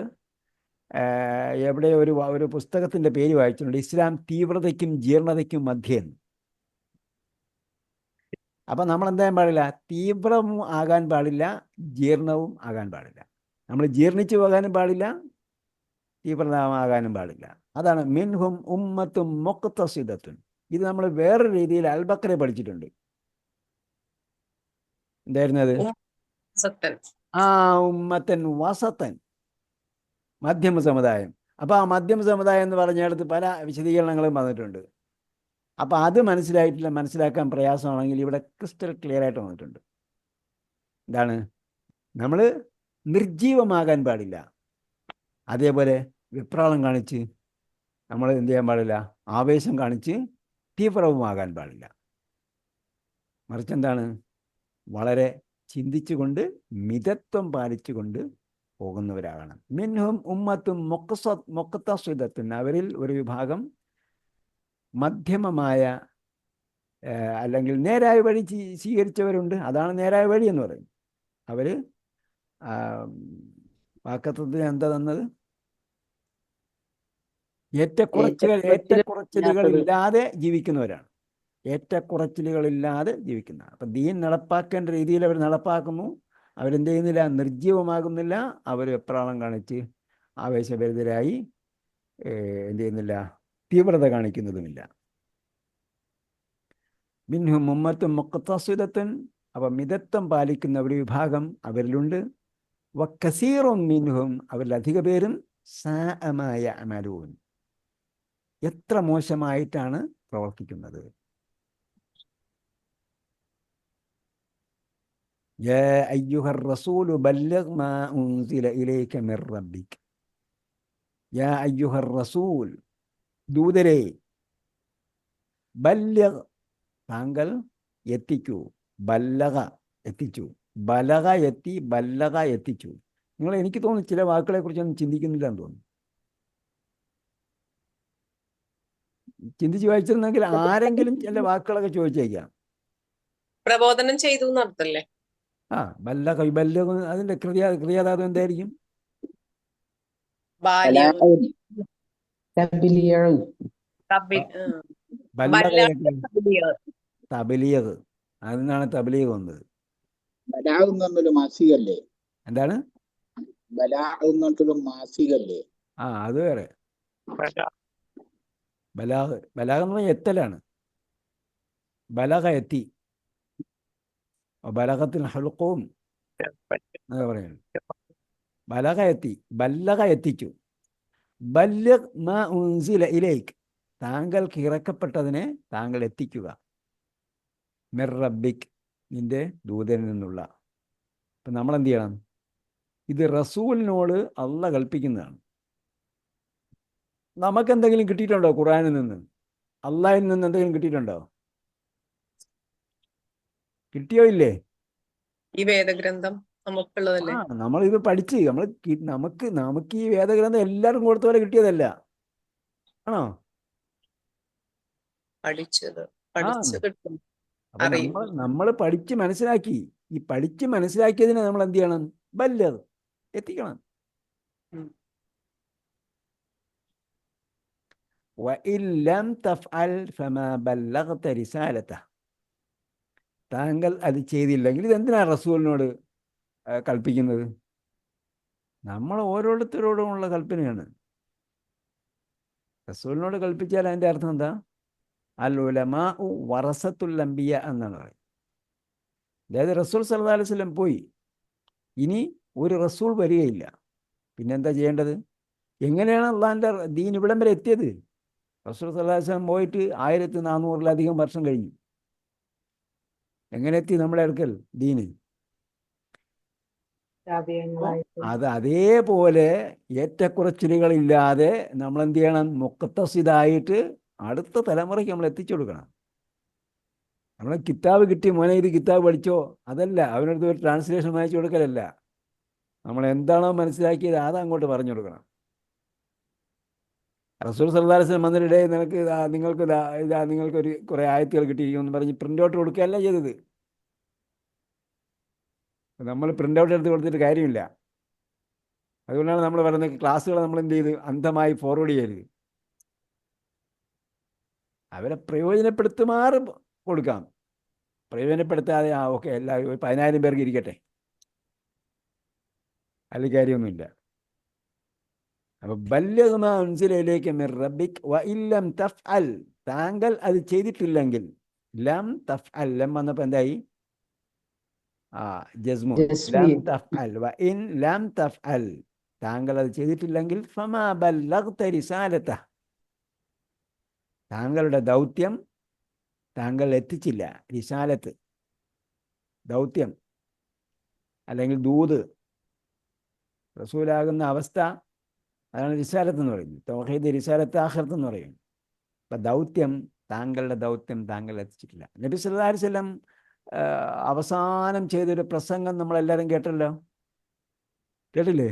എവിടെ ഒരു പുസ്തകത്തിൻ്റെ പേര് വായിച്ചിട്ടുണ്ട്, ഇസ്ലാം തീവ്രതയ്ക്കും ജീർണതയ്ക്കും മധ്യേ. അപ്പം നമ്മൾ എന്തായാലും പാടില്ല, തീവ്രവും ആകാൻ പാടില്ല, ജീർണവും ആകാൻ പാടില്ല. നമ്മൾ ജീർണിച്ചു പോകാനും പാടില്ല, തീവ്രമാകാനും പാടില്ല. അതാണ് മിൻഹും ഉമ്മത്തും മുഖ്തസിദത്തുൻ. ഇത് നമ്മൾ വേറൊരു രീതിയിൽ അൽബക്കറെ പഠിച്ചിട്ടുണ്ട്. എന്തായിരുന്നത്? ഉമ്മത്തൻ വസത്തൻ, മധ്യമ സമുദായം. അപ്പോൾ ആ മധ്യമ സമുദായം എന്ന് പറഞ്ഞിടത്ത് പല വിശദീകരണങ്ങളും വന്നിട്ടുണ്ട്. അപ്പോൾ അത് മനസ്സിലാക്കാൻ പ്രയാസമാണെങ്കിൽ ഇവിടെ ക്രിസ്റ്റൽ ക്ലിയർ ആയിട്ട് വന്നിട്ടുണ്ട്. എന്താണ്? നമ്മൾ നിർജീവമാകാൻ പാടില്ല, അതേപോലെ വിപ്രാളം കാണിച്ച് നമ്മൾ എന്ത് ചെയ്യാൻ പാടില്ല, ആവേശം കാണിച്ച് തീവ്രവുമാകാൻ പാടില്ല. മറിച്ച് എന്താണ്, വളരെ ചിന്തിച്ചുകൊണ്ട് മിതത്വം പാലിച്ചുകൊണ്ട് പോകുന്നവരാകണം. മിൻഹും ഉമ്മത്തും മുഖത്തസ്വിദത്തുൻ, അവരിൽ ഒരു വിഭാഗം മധ്യമമായ അല്ലെങ്കിൽ നേരായ വഴി സ്വീകരിച്ചവരുണ്ട്. അതാണ് നേരായ വഴി എന്ന് പറയും. അവർ വാക്കത്വത്തിന് എന്താ തന്നത്? ഏറ്റക്കുറച്ചിലുകളില്ലാതെ ജീവിക്കുന്നവരാണ്. ഏറ്റക്കുറച്ചിലുകളില്ലാതെ ജീവിക്കുന്നതാണ്. അപ്പം ദീൻ നടപ്പാക്കേണ്ട രീതിയിൽ അവർ നടപ്പാക്കുന്നു. അവരെന്ത് ചെയ്യുന്നില്ല, നിർജീവമാകുന്നില്ല. അവർ വെപ്രാളം കാണിച്ച് ആവേശഭരിതരായി എന്ത് ചെയ്യുന്നില്ല, തീവ്രത കാണിക്കുന്നതുമില്ല. മിൻഹും ഉമ്മത്തും മുഖ്തസിദത്തുൻ, അപ്പം മിതത്വം പാലിക്കുന്ന ഒരു വിഭാഗം അവരിലുണ്ട്. വക്കസീറും മിൻഹും, അവരിൽ അധിക പേരും സാഅമായ അമലൂൻ, എത്ര മോശമായിട്ടാണ് പ്രവർത്തിക്കുന്നത്. യാ അയ്യുഹർ റസൂലു ബല്ലിഗ് മാ ഉൻസില ഇലൈക മിർ റബ്ബിക്. യാ അയ്യുഹർ റസൂൽ, ദൂതരെ, ബല്ലിഗ്, താങ്കൾ എത്തിക്കൂ. ബല്ലഗ, എത്തിച്ചു. ബലഗ എത്തി, ബല്ലഗ എത്തിച്ചു. നിങ്ങൾ, എനിക്ക് തോന്നുന്നു ചില വാക്കുകളെ കുറിച്ചൊന്നും ചിന്തിക്കുന്നില്ല എന്ന് തോന്നുന്നു. ചിന്തിച്ച് വായിച്ചിരുന്നെങ്കിൽ ആരെങ്കിലും ചില വാക്കുകളൊക്കെ ചോദിച്ചേക്കാം. പ്രബോധനം ചെയ്തു എന്നർത്ഥല്ലേ? ബല്ലഗ, ബല്ലഗ, അതിന്റെ ക്രിയാധാതു എന്തായിരിക്കും? തബലീഗ്, അതിനാണ് തബലീഗ് വന്നത്. എന്താണ്? അത് വേറെ. ബലാഗ് എന്ന് പറഞ്ഞാൽ എത്തലാണ്. ബലഗ, എത്തി. ബലഗത്തിൽ ഹൽഖും എന്നൊക്കെ പറയുന്നത്. ബലഗ എത്തി, ബല്ലഗ എത്തിച്ചു. ബല്ലിഗ് മാ ഉൻസില ഇലൈക്, താങ്കൾക്ക് ഇറക്കപ്പെട്ടതിനെ താങ്കൾ എത്തിക്കുക. മിർ റബ്ബിക്, നിന്റെ ദൂതനിൽ നിന്നുള്ള. അപ്പം നമ്മൾ എന്ത് ചെയ്യണം? ഇത് റസൂലിനോട് അള്ളാഹ് കൽപ്പിക്കുന്നതാണ്. നമുക്കെന്തെങ്കിലും കിട്ടിയിട്ടുണ്ടോ ഖുർആനിൽ നിന്ന്? അള്ളാഹിൽ നിന്ന് എന്തെങ്കിലും കിട്ടിയിട്ടുണ്ടോ? കിട്ടിയോ ഇല്ലേ? ഈ വേദഗ്രന്ഥം നമുക്കുള്ളതല്ലേ? നമ്മളിത് പഠിച്ച് നമുക്ക് ഈ വേദഗ്രന്ഥം എല്ലാവർക്കും കൊടുത്ത പോലെ കിട്ടിയതല്ല, ആണോ? പഠിച്ചത് കിട്ടും. അപ്പൊ നമ്മൾ പഠിച്ച് മനസ്സിലാക്കി. ഈ പഠിച്ച് മനസ്സിലാക്കിയതിനെ നമ്മൾ എന്ത് ചെയ്യണം? ബല്ലഗ്, എത്തിക്കണം. വഇൻ ലം തഫ്അൽ ഫമാ ബല്ലഗ്ത റിസാലതഹ്, താങ്കൾ അത് ചെയ്തില്ലെങ്കിൽ ഇതെന്തിനാണ് റസൂലിനോട് കൽപ്പിക്കുന്നത്? നമ്മൾ ഓരോരുത്തരോടുമുള്ള കൽപ്പനയാണ്. റസൂലിനോട് കൽപ്പിച്ചാൽ അതിൻ്റെ അർത്ഥം എന്താ? അൽ ഉലമാഉ വറസത്തുൽ അംബിയ എന്നാണ് പറയുന്നത്. അതായത് റസൂൽ സല്ലല്ലാഹു അലൈഹി വസല്ലം പോയി, ഇനി ഒരു റസൂൽ വരികയില്ല. പിന്നെന്താ ചെയ്യേണ്ടത്? എങ്ങനെയാണ് അള്ളാഹിൻ്റെ ദീൻ ഇവിടം വരെ എത്തിയത്? റസൂൽ സല്ലല്ലാഹു അലൈഹി വസല്ലം പോയിട്ട് 1400-ലധികം വർഷം കഴിഞ്ഞു. എങ്ങനെ എത്തി നമ്മുടെ അടുക്കൽ ദീന്? താബിഈങ്ങളായിട്ട്. അത് അതേപോലെ ഏറ്റക്കുറച്ചിലുകളില്ലാതെ നമ്മൾ എന്ത് ചെയ്യണം? മുഖത്തസിദായിട്ട് അടുത്ത തലമുറയ്ക്ക് നമ്മൾ എത്തിച്ചു കൊടുക്കണം. നമ്മൾ കിതാബ് കിട്ടി, മോനെ ഇത് കിതാബ് പഠിച്ചോ, അതല്ല. അവനടുത്ത് ഒരു ട്രാൻസ്ലേഷൻ വായിച്ചു കൊടുക്കലല്ല. നമ്മൾ എന്താണോ മനസ്സിലാക്കിയത് അത് അങ്ങോട്ട് പറഞ്ഞു കൊടുക്കണം. റസൂൽ സല്ലല്ലാഹു അലൈഹി വസല്ലം വന്നിട്ട് നിനക്ക് നിങ്ങൾക്കൊരു കുറേ ആയത്തുകൾ കിട്ടിയിരിക്കുമെന്ന് പറഞ്ഞ് പ്രിൻ്റ് ഔട്ട് കൊടുക്കുകയല്ല ചെയ്തത്. നമ്മൾ പ്രിൻ്റ് ഔട്ട് എടുത്ത് കൊടുത്തിട്ട് കാര്യമില്ല. അതുകൊണ്ടാണ് നമ്മൾ പറയുന്നത് ക്ലാസ്സുകൾ നമ്മൾ എന്ത് ചെയ്ത് അന്ധമായി ഫോർവേഡ് ചെയ്യരുത്. അവരെ പ്രയോജനപ്പെടുത്തുമാറ് കൊടുക്കാം. പ്രയോജനപ്പെടുത്താതെ ഓക്കെ എല്ലാവരും 10,000 പേർക്ക് ഇരിക്കട്ടെ, അതിൽ കാര്യമൊന്നുമില്ല. അപ്പൊ ബല്ലിഗ് മാ ഉൻസില ഇലൈക മിർ റബ്ബിക് വ ഇല്ലം തഫ്അൽ, താങ്കൾ അത് ചെയ്തിട്ടില്ലെങ്കിൽ. ലം തഫ്അൽ, ലം വന്നപ്പോൾ എന്തായി? ജസ്മു. ലം തഫ്അൽ വ ഇൻ ലം തഫ്അൽ, താങ്കൾ അത് ചെയ്തിട്ടില്ലെങ്കിൽ ഫമാ ബല്ലഗ്ത റിസാലത, താങ്കളുടെ ദൗത്യം താങ്കൾ എത്തിച്ചില്ല. റിസാലത്ത് ദൗത്യം അല്ലെങ്കിൽ ദൂത്, റസൂലാകുന്ന അവസ്ഥ, അതാണ് റിസാലത്ത് എന്ന് പറയുന്നത്. തൗഹീദ് റിസാലത്ത് ആഖിറത്ത് എന്ന് പറയും. അപ്പം ദൗത്യം, താങ്കളുടെ ദൗത്യം താങ്കൾ എത്തിച്ചിട്ടില്ല. നബി സല്ലല്ലാഹു അലൈഹി വസല്ലം അവസാനം ചെയ്തൊരു പ്രസംഗം നമ്മളെല്ലാവരും കേട്ടല്ലോ, കേട്ടില്ലേ?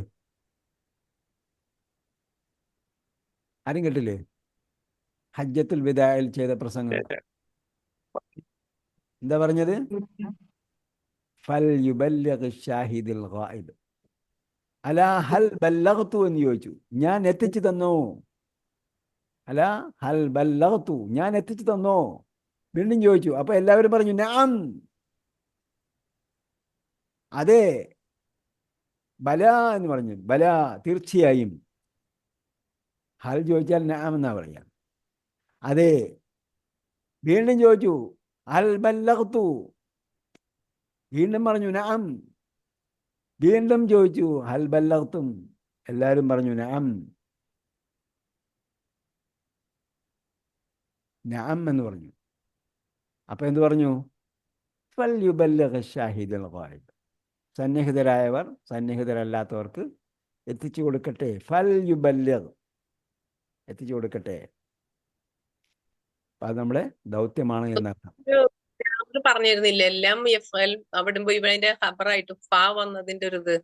ആരും കേട്ടില്ലേ? ഹജ്ജത്തുൽ വിദായിൽ ചെയ്ത പ്രസംഗം എന്താ പറഞ്ഞത്? ഫൽ യുബല്ലിഗ് ഷാഹിദുൽ ഗായിബ് അലാ ഹൽ ബല്ലഗ്തു എന്ന് ചോദിച്ചു. ഞാൻ എത്തിച്ചു തന്നോ? അലാ ഹൽ ബല്ലഗ്തു, ഞാൻ എത്തിച്ചു തന്നോ? വീണ്ടും ചോദിച്ചു. അപ്പൊ എല്ലാവരും പറഞ്ഞു നഅം, അതെ. ബല എന്ന് പറഞ്ഞു. ബല, തീർച്ചയായും. ഹൽ ചോദിച്ചാൽ നഅം എന്നാ പറയാം, അതെ. വീണ്ടും ചോദിച്ചു ഹൽ ബല്ലഗ്തു, വീണ്ടും പറഞ്ഞു നഅം. വീണ്ടും ചോദിച്ചു ഹൽ ബല്ലഗ്തും, എല്ലാവരും പറഞ്ഞു നഅം. നഅം എന്ന് പറഞ്ഞു. അപ്പൊ എന്ത് പറഞ്ഞു? ഫൽ യുബല്ലിഗ് ഷാഹിദുൽ ഗായിബ്, സന്നിഹിതരായവർ സന്നിഹിതരല്ലാത്തവർക്ക് എത്തിച്ചു കൊടുക്കട്ടെ. ഫൽ യുബല്ലിഗ്, എത്തിച്ചു കൊടുക്കട്ടെ. അത് നമ്മുടെ ദൗത്യമാണ് എന്നർത്ഥം. പറഞ്ഞിരുന്നില്ല എല്ലാം അവിടെ ഇവിടെ അതിന്റെ ഖബറായിട്ട് ഫാ വന്നതിന്റെ ഒരു ഇത്,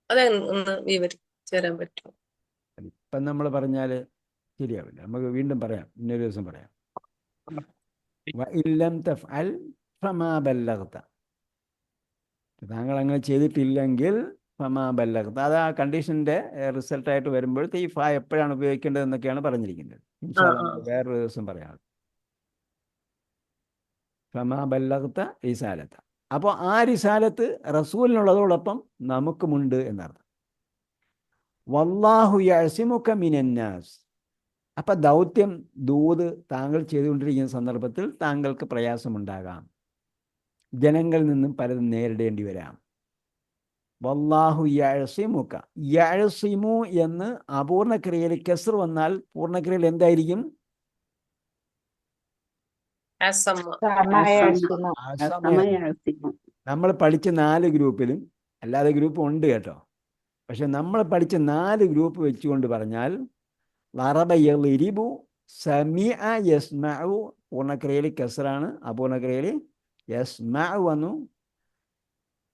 അത് ഒന്ന് വിവരിച്ചു തരാൻ പറ്റുമോ? ഇപ്പം നമ്മൾ പറഞ്ഞാൽ ശരിയാവില്ല, നമുക്ക് വീണ്ടും പറയാം, ഇന്നൊരു ദിവസം പറയാം. വഇല്ലം തഫ്അൽ ഫമാ ബല്ലഗ്ത, താങ്കൾ അങ്ങനെ ചെയ്തിട്ടില്ലെങ്കിൽ ഫമാ ബല്ലഗ്ത, അത് ആ കണ്ടീഷൻ്റെ റിസൾട്ടായിട്ട് വരുമ്പോഴത്തെ ഈ ഫാ എപ്പോഴാണ് ഉപയോഗിക്കേണ്ടത് എന്നൊക്കെയാണ് പറഞ്ഞിരിക്കുന്നത്. ഇൻഷാ അല്ലാഹ് വേറൊരു ദിവസം പറയാം. ഫമാ ബല്ലഗ്ത റിസാലത്ത, അപ്പോൾ ആ റിസാലത്ത് റസൂലിനുള്ളതോടൊപ്പം നമുക്കുമുണ്ട് എന്നർത്ഥം. വല്ലാഹു യഅസിമുക മിനന്നാസ്, അപ്പം ദൗത്യം ദൂത് താങ്കൾ ചെയ്തുകൊണ്ടിരിക്കുന്ന സന്ദർഭത്തിൽ താങ്കൾക്ക് പ്രയാസമുണ്ടാകാം, ജനങ്ങളിൽ നിന്നും പലതും നേരിടേണ്ടി വരാം. വല്ലാഹു യഅസിമുക, യഅസിമു എന്ന് അപൂർണക്രിയയിൽ കസ്ർ വന്നാൽ പൂർണ്ണക്രിയയിൽ എന്തായിരിക്കും? നമ്മൾ പഠിച്ച 4 ഗ്രൂപ്പിലും, അല്ലാതെ ഗ്രൂപ്പ് ഉണ്ട് കേട്ടോ, പക്ഷെ നമ്മൾ പഠിച്ച 4 ഗ്രൂപ്പ് വെച്ചുകൊണ്ട് പറഞ്ഞാൽ ലറബ യളിരിബു, സമിഅ യസ്മഉ, പൂർണ്ണക്രിയയിൽ കസ്റാണ്, അപൂർണക്രിയയിൽ യസ്മഉ വന്നു.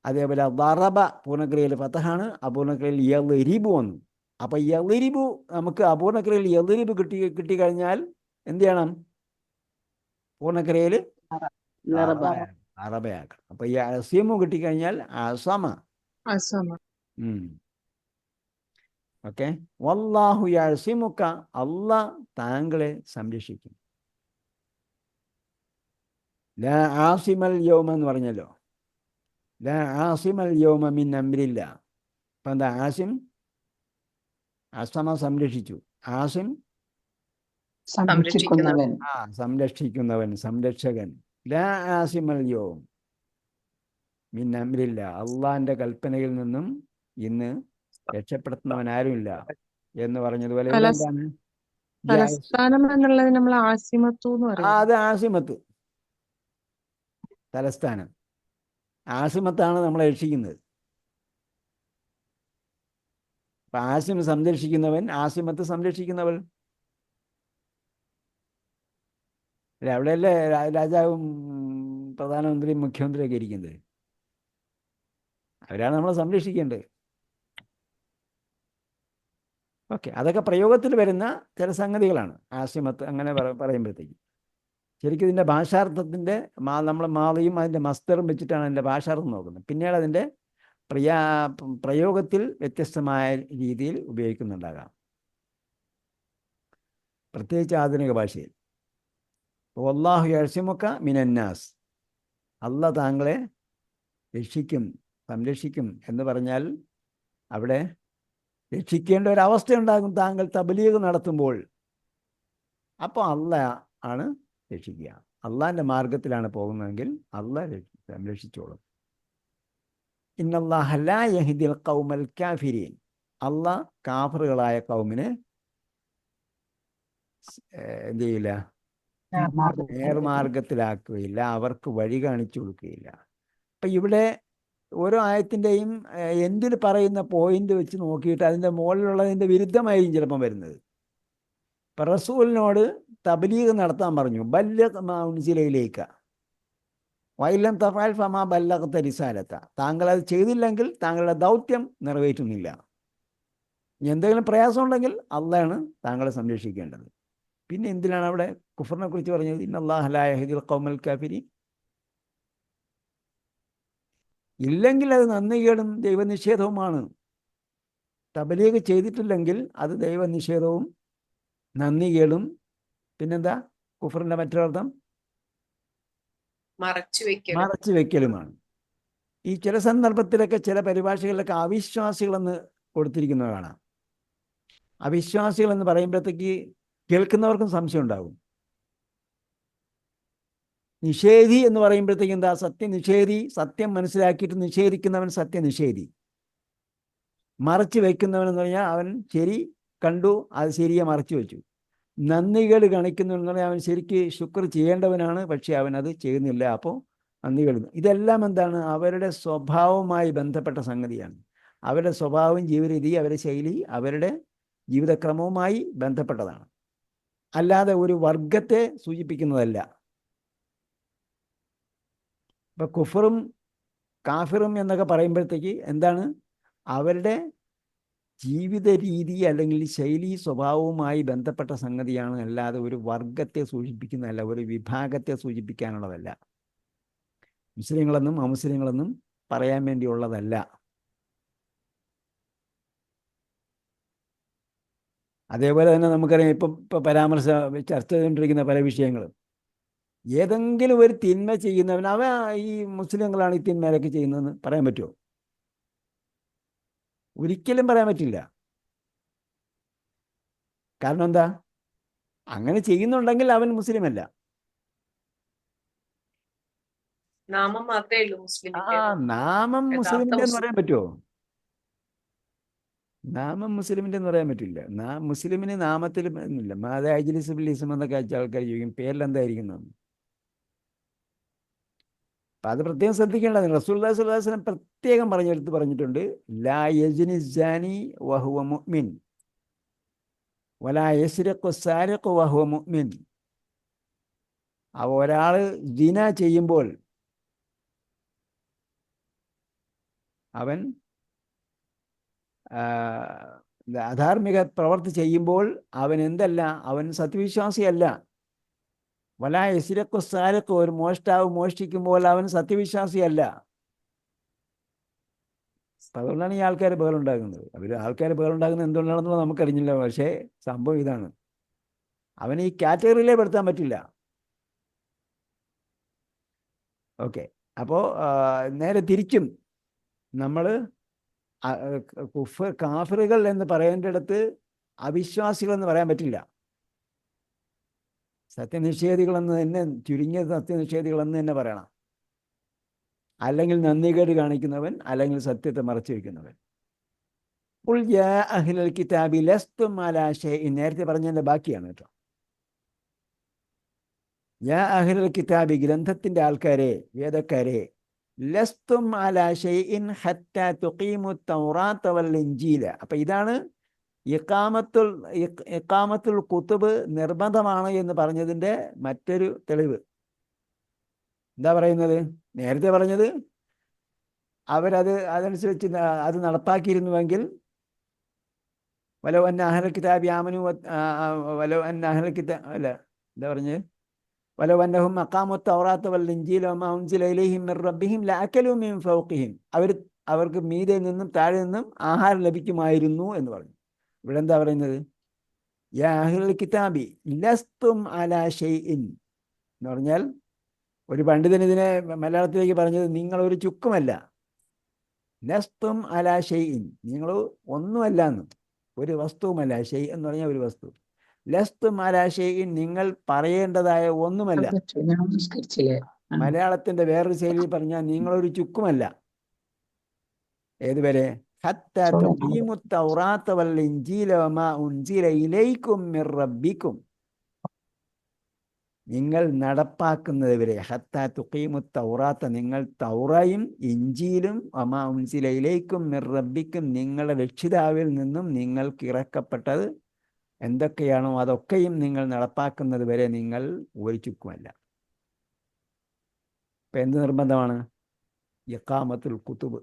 അതേപോലെ ലറബ പൂർണ്ണക്രിയയിൽ ഫതഹാണ്, അപൂർണക്രിയയിൽ യളിരിബു വന്നു. അപ്പം യളിരിബു നമുക്ക് അപൂർണക്രിയയിൽ യളിരിബു കിട്ടിക്കഴിഞ്ഞാൽ എന്ത് ചെയ്യണം? പൂർണ്ണക്രിയയിൽ അറബയാക്കണം. അപ്പം ഈ അസീമു കിട്ടിക്കഴിഞ്ഞാൽ അസമ. ഓക്കെ. വല്ലാഹു യഅസിമുക, അല്ലാഹ് താങ്കളെ സംരക്ഷിക്കും. ലാ ആസിമൽ യൗമ എന്ന് പറഞ്ഞല്ലോ, ലാ ആസിമൽ യൗമ മിൻ അംരില്ല. അപ്പം എന്താ ആസിം? അസമ സംരക്ഷിച്ചു, ആസിം സംരക്ഷിക്കുന്നവൻ. സംരക്ഷിക്കുന്നവൻ, സംരക്ഷകൻ. ലാ ആസിമൽ യൗം മിൻ അംരില്ല, അള്ളാഹിൻ്റെ കൽപ്പനയിൽ നിന്നും ഇന്ന് രക്ഷപ്പെടുത്തുന്നവൻ ആരുമില്ല എന്ന് പറഞ്ഞതുപോലെ ഇവിടെ എന്താണ്? തലസ്ഥാനം എന്നുള്ളത് നമ്മൾ ആസിമത്തു എന്ന് പറയും. അത് ആസിമത്ത്, തലസ്ഥാനം. ആസിമത്താണ് നമ്മളെ രക്ഷിക്കുന്നത്. അപ്പൊ ആസിം സംരക്ഷിക്കുന്നവൻ, ആസിമത്ത് സംരക്ഷിക്കുന്നവൾ. അവിടെയല്ലേ രാജാവും പ്രധാനമന്ത്രിയും മുഖ്യമന്ത്രിയൊക്കെ ഇരിക്കുന്നത്. അവരാണ് നമ്മളെ സംരക്ഷിക്കേണ്ടത്. ഓക്കെ, അതൊക്കെ പ്രയോഗത്തിൽ വരുന്ന ചില സംഗതികളാണ് ആസിമത്ത് അങ്ങനെ പറയുമ്പോഴത്തേക്ക്. ശരിക്കും ഇതിൻ്റെ ഭാഷാർത്ഥത്തിൻ്റെ നമ്മൾ മാളിയും അതിൻ്റെ മസ്തറും വെച്ചിട്ടാണ് അതിൻ്റെ ഭാഷാർത്ഥം നോക്കുന്നത്. പിന്നീട് അതിൻ്റെ പ്രയോഗത്തിൽ വ്യത്യസ്തമായ രീതിയിൽ ഉപയോഗിക്കുന്നുണ്ടാകാം, പ്രത്യേകിച്ച് ആധുനിക ഭാഷയിൽ. വല്ലാഹു യഅ്സിമുക മിനന്നാസ്, അല്ലാഹ് താങ്കളെ രക്ഷിക്കും, സംരക്ഷിക്കും എന്ന് പറഞ്ഞാൽ അവിടെ രക്ഷിക്കേണ്ട ഒരവസ്ഥയുണ്ടാകും താങ്കൾ തബ്ലീഗ് നടത്തുമ്പോൾ. അപ്പോൾ അല്ലാഹ് ആണ് രക്ഷിക്കുക. അള്ളാഹിൻ്റെ മാർഗത്തിലാണ് പോകുന്നതെങ്കിൽ അല്ലാഹ് സംരക്ഷിച്ചോളും. ഇന്നല്ലാഹ ലാ യഹ്ദിൽ ഖൗമൽ കാഫിരീൻ, അല്ലാഹ് കാഫറുകളായ കൗമിനെ എന്ത് ചെയ്യില്ല, നേർമാർഗത്തിലാക്കുകയില്ല, അവർക്ക് വഴി കാണിച്ചു കൊടുക്കുകയില്ല. അപ്പം ഇവിടെ ഓരോ ആയത്തിൻ്റെയും എന്തിന് പറയുന്ന പോയിന്റ് വെച്ച് നോക്കിയിട്ട് അതിൻ്റെ മുകളിലുള്ളതിൻ്റെ വിരുദ്ധമായിരിക്കും ചിലപ്പം വരുന്നത്. ഇപ്പം റസൂലിനോട് തബ്ലീഗ് നടത്താൻ പറഞ്ഞു, ബല്ലഗ് മാ ഉൻസില ഇലൈക വഇല്ലം തഫഅൽ ഫമാ ബല്ലഗ്ത റിസാലത, താങ്കൾ അത് ചെയ്തില്ലെങ്കിൽ താങ്കളുടെ ദൗത്യം നിറവേറ്റുന്നില്ല. എന്തെങ്കിലും പ്രയാസം ഉണ്ടെങ്കിൽ അള്ളാഹാണ് താങ്കളെ സംരക്ഷിക്കേണ്ടത്. പിന്നെ എന്തിനാണ് അവിടെ കുഫറിനെ കുറിച്ച് പറഞ്ഞത്? ഇന്നല്ലാഹ ലാ യഹ്ദിൽ ഖൗമൽ കാഫിരീൻ. ഇല്ലെങ്കിൽ അത് നന്ദികേടും ദൈവനിഷേധവുമാണ്. തബ്ലീഗ് ചെയ്തിട്ടില്ലെങ്കിൽ അത് ദൈവനിഷേധവും നന്ദികേടും പിന്നെന്താ കുഫറിൻ്റെ മറ്റൊരർത്ഥം മറച്ചു വെക്കലുമാണ്. ഈ ചില സന്ദർഭത്തിലൊക്കെ ചില പരിഭാഷകളിലൊക്കെ അവിശ്വാസികളെന്ന് കൊടുത്തിരിക്കുന്നത് കാണാം. അവിശ്വാസികൾ എന്ന് പറയുമ്പോഴത്തേക്ക് കേൾക്കുന്നവർക്കും സംശയം ഉണ്ടാകും. നിഷേധി എന്ന് പറയുമ്പോഴത്തേക്ക് എന്താ? സത്യനിഷേധി, സത്യം മനസ്സിലാക്കിയിട്ട് നിഷേധിക്കുന്നവൻ സത്യനിഷേധി. മറച്ചു വയ്ക്കുന്നവൻ എന്ന് പറഞ്ഞാൽ അവൻ ശരി കണ്ടു, അത് ശരിയെ മറച്ചു വെച്ചു. നന്ദികേട് കാണിക്കുന്നവൻ എന്ന് പറഞ്ഞാൽ അവൻ ശരിക്ക് ശുക്ർ ചെയ്യേണ്ടവനാണ്, പക്ഷെ അവൻ അത് ചെയ്യുന്നില്ല, അപ്പോൾ നന്ദികേട്. ഇതെല്ലാം എന്താണ്? അവരുടെ സ്വഭാവവുമായി ബന്ധപ്പെട്ട സംഗതിയാണ്. അവരുടെ സ്വഭാവം, ജീവിതരീതി, അവരുടെ ശൈലി, അവരുടെ ജീവിതക്രമവുമായി ബന്ധപ്പെട്ടതാണ്, അല്ലാതെ ഒരു വർഗത്തെ സൂചിപ്പിക്കുന്നതല്ല. ഇപ്പം കുഫറും കാഫിറും എന്നൊക്കെ പറയുമ്പോഴത്തേക്ക് എന്താണ്? അവരുടെ ജീവിത രീതി അല്ലെങ്കിൽ ശൈലി സ്വഭാവവുമായി ബന്ധപ്പെട്ട സംഗതിയാണ്, അല്ലാതെ ഒരു വർഗത്തെ സൂചിപ്പിക്കുന്നതല്ല, ഒരു വിഭാഗത്തെ സൂചിപ്പിക്കാനുള്ളതല്ല. മുസ്ലിങ്ങളെന്നും അമുസ്ലിങ്ങളെന്നും പറയാൻ വേണ്ടിയുള്ളതല്ല. അതേപോലെ തന്നെ നമുക്കറിയാം, ഇപ്പം ചർച്ച ചെയ്തുകൊണ്ടിരിക്കുന്ന പല വിഷയങ്ങളും ഏതെങ്കിലും ഒരു തിന്മ ചെയ്യുന്നവൻ അവ ഈ മുസ്ലിങ്ങളാണ് ഈ തിന്മയൊക്കെ ചെയ്യുന്നതെന്ന് പറയാൻ പറ്റുമോ? ഒരിക്കലും പറയാൻ പറ്റില്ല. കാരണം എന്താ? അങ്ങനെ ചെയ്യുന്നുണ്ടെങ്കിൽ അവൻ മുസ്ലിം അല്ല. നാമം മാത്രമേ ഉള്ളൂ മുസ്ലിമിന്റെ. നാമം മുസ്ലിമിന്റെ എന്ന് പറയാൻ പറ്റുമോ? നാമം മുസ്ലിമിന്റെ എന്ന് പറയാൻ പറ്റില്ല. മുസ്ലിമിന് നാമത്തിൽ ഇല്ല. മാതാജിലിസുബിലിസം എന്നൊക്കെ ആൾക്കാർ ചോദിക്കും, പേരിലെന്തായിരിക്കുന്നു. അപ്പം അത് പ്രത്യേകം ശ്രദ്ധിക്കേണ്ടത്. റസൂലുള്ളാഹി സ്വല്ലല്ലാഹു അലൈഹി വസല്ലം പ്രത്യേകം പറഞ്ഞിട്ടുണ്ട്, ലാ യസ്നി സാനി വഹുവ മുഅ്മിൻ വലാ യസ്രിഖു സാരിഖു വഹുവ മുഅ്മിൻ. ഒരാൾ സിന ചെയ്യുമ്പോൾ അവൻ അധാർമിക പ്രവൃത്തി ചെയ്യുമ്പോൾ അവൻ എന്തല്ല? അവൻ സത്യവിശ്വാസിയല്ല. വലാ യസ്രിഖു സാരിഖു, ഒരു മോഷ്ടാവ് മോഷ്ടിക്കുമ്പോൾ അവൻ സത്യവിശ്വാസിയല്ല. അപ്പം അതുകൊണ്ടാണ് ഈ ആൾക്കാർ ബഹളുണ്ടാകുന്നത്. ആൾക്കാർ ബഹളുണ്ടാകുന്നത് എന്തുകൊണ്ടാണെന്നുള്ളത് നമുക്കറിഞ്ഞില്ല. പക്ഷേ സംഭവം ഇതാണ്, അവന് ഈ കാറ്റഗറിയിലേ പെടുത്താൻ പറ്റില്ല. ഓക്കെ, അപ്പോൾ നേരെ തിരിച്ചും നമ്മൾ കാഫിറുകൾ എന്ന് പറയേണ്ടിടത്ത് അവിശ്വാസികൾ എന്ന് പറയാൻ പറ്റില്ല. സത്യനിഷേധികളെന്ന് തന്നെ, ചുരുങ്ങിയത് സത്യനിഷേധികളെന്ന് തന്നെ പറയണം. അല്ലെങ്കിൽ നന്ദികേട് കാണിക്കുന്നവൻ, അല്ലെങ്കിൽ സത്യത്തെ മറച്ചു വയ്ക്കുന്നവൻ. ഖുൽ യാ അഹ്ലൽ കിതാബി ലസ്തും അലാ ഷൈഇൻ, നേരത്തെ പറഞ്ഞതിന്റെ ബാക്കിയാണ് കേട്ടോ. യാ അഹ്ലൽ കിതാബി, ഗ്രന്ഥത്തിന്റെ ആൾക്കാരെ, വേദക്കാരെ, ലസ്തും അലാ ഷൈഇൻ ഹത്താ തുഖീമു തൗറാത്ത വൽ ഇൻജീല. അപ്പൊ ഇതാണ് ഇഖാമത്തുൽ കുത്തുബ് നിർബന്ധമാണ് എന്ന് പറഞ്ഞതിന്റെ മറ്റൊരു തെളിവ്. എന്താ പറയുന്നത്? നേരത്തെ പറഞ്ഞത് അവരത് അതനുസരിച്ച് അത് നടപ്പാക്കിയിരുന്നുവെങ്കിൽ വലോ അന്ന അഹ്ലൽ കിതാബി ആമനു വലോ അന്ന അഹ്ലൽ കിതാബ് അല്ല, എന്താ പറഞ്ഞത്? വലോ അന്നഹും അഖാമു തൗറാത്ത വൽ ഇൻജീല വമാ ഉൻസില ഇലൈഹിം മിർ റബ്ബിഹിം ലഅകലു മിൻ ഫൗഖിഹിം, അവർക്ക് മീതെ നിന്നും താഴെ നിന്നും ആഹാരം ലഭിക്കുമായിരുന്നു എന്ന് പറഞ്ഞു. ഇവിടെ എന്താ പറയുന്നത്? യാ അഹ്ലൽ കിതാബി ലസ്തും അലാ ഷൈഇൻ എന്ന് പറഞ്ഞാൽ, ഒരു പണ്ഡിതൻ ഇതിനെ മലയാളത്തിലേക്ക് പറഞ്ഞത് നിങ്ങളൊരു ചുക്കുമല്ല. ലസ്തും അലാ ഷൈഇൻ, നിങ്ങൾ ഒന്നുമല്ല എന്ന്, ഒരു വസ്തുവുമല്ല. ഷെയ് എന്ന് പറഞ്ഞാൽ ഒരു വസ്തു. ലസ്തും അലാ ഷൈഇൻ, നിങ്ങൾ പറയേണ്ടതായ ഒന്നുമല്ല. ഞാൻ നിസ്കരിച്ചില്ലേ? മലയാളത്തിന്റെ വേറൊരു ശൈലിയിൽ പറഞ്ഞാൽ നിങ്ങളൊരു ചുക്കുമല്ല. ഏതുവരെ? ഹത്താ തുഖീമു തൗറാത്ത വൽ ഇൻജീല വമാ ഉൻസില ഇലൈക്കും മിർ റബ്ബിക്കും, നിങ്ങൾ നടപ്പാക്കുന്നത് വരെ. ഹത്താ തുഖീമു തൗറാത്ത, നിങ്ങൾ തൗറയും ഇഞ്ചീലും, വമാ ഉൻസില ഇലൈക്കും മിർ റബ്ബിക്കും, നിങ്ങളുടെ രക്ഷിതാവിൽ നിന്നും നിങ്ങൾക്ക് ഇറക്കപ്പെട്ടത് എന്തൊക്കെയാണോ അതൊക്കെയും നിങ്ങൾ നടപ്പാക്കുന്നത് വരെ നിങ്ങൾ ഒരു ചുക്കുമല്ല. ഇപ്പം എന്ത് നിർബന്ധമാണ്? ഇഖാമത്തുൽ കുത്തുബ്.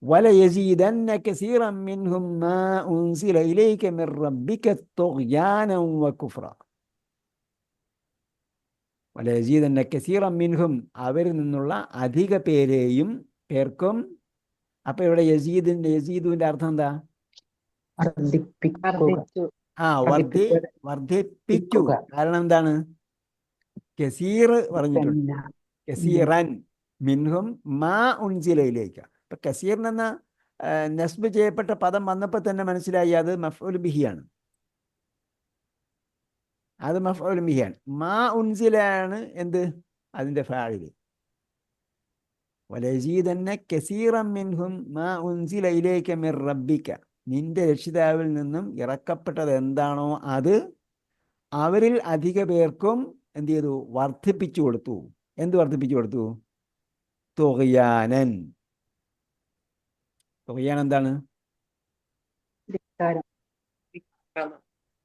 വലയസീദന്ന കസീറൻ മിൻഹും മാ ഉൻസില ഇലൈക മിർ റബ്ബിക തുഗ്യാനൻ വകുഫ്ര. വലയസീദന്ന കസീറൻ മിൻഹും, അവരിൽ നിന്നുള്ള അധിക പേർക്കും. അപ്പൊ ഇവിടെ യസീദുവിന്റെ അർത്ഥം എന്താ? വർദ്ധിപ്പിച്ചു. കാരണം എന്താണ്? കസീർ പറഞ്ഞിട്ടുണ്ട്, കസീറൻ മിൻഹും മാ ഉൻസിലയിലേക്ക്. ഇപ്പൊ കസീറിനെന്ന നസ്ബ് ചെയ്യപ്പെട്ട പദം വന്നപ്പോൾ തന്നെ മനസ്സിലായി അത് മഫ്ഊൽ ബിഹിയാണ്. അത് മഫ്ഊൽ ബിഹിയാണ്. മാ ഉൻസിലാണ് എന്ത്? അതിന്റെ ഫാഇൽ. വലയസീദന്ന കസീറൻ മിൻഹും മാ ഉൻസില ഇലൈക മിർ റബ്ബിക, നിന്റെ രക്ഷിതാവിൽ നിന്നും ഇറക്കപ്പെട്ടത് എന്താണോ അത് അവരിൽ അധിക പേർക്കും എന്ത് ചെയ്തു? വർദ്ധിപ്പിച്ചു കൊടുത്തു. എന്ത് വർദ്ധിപ്പിച്ചു കൊടുത്തു? തുഗ്യാനൻ. തുഗ്യാൻ എന്താണ്?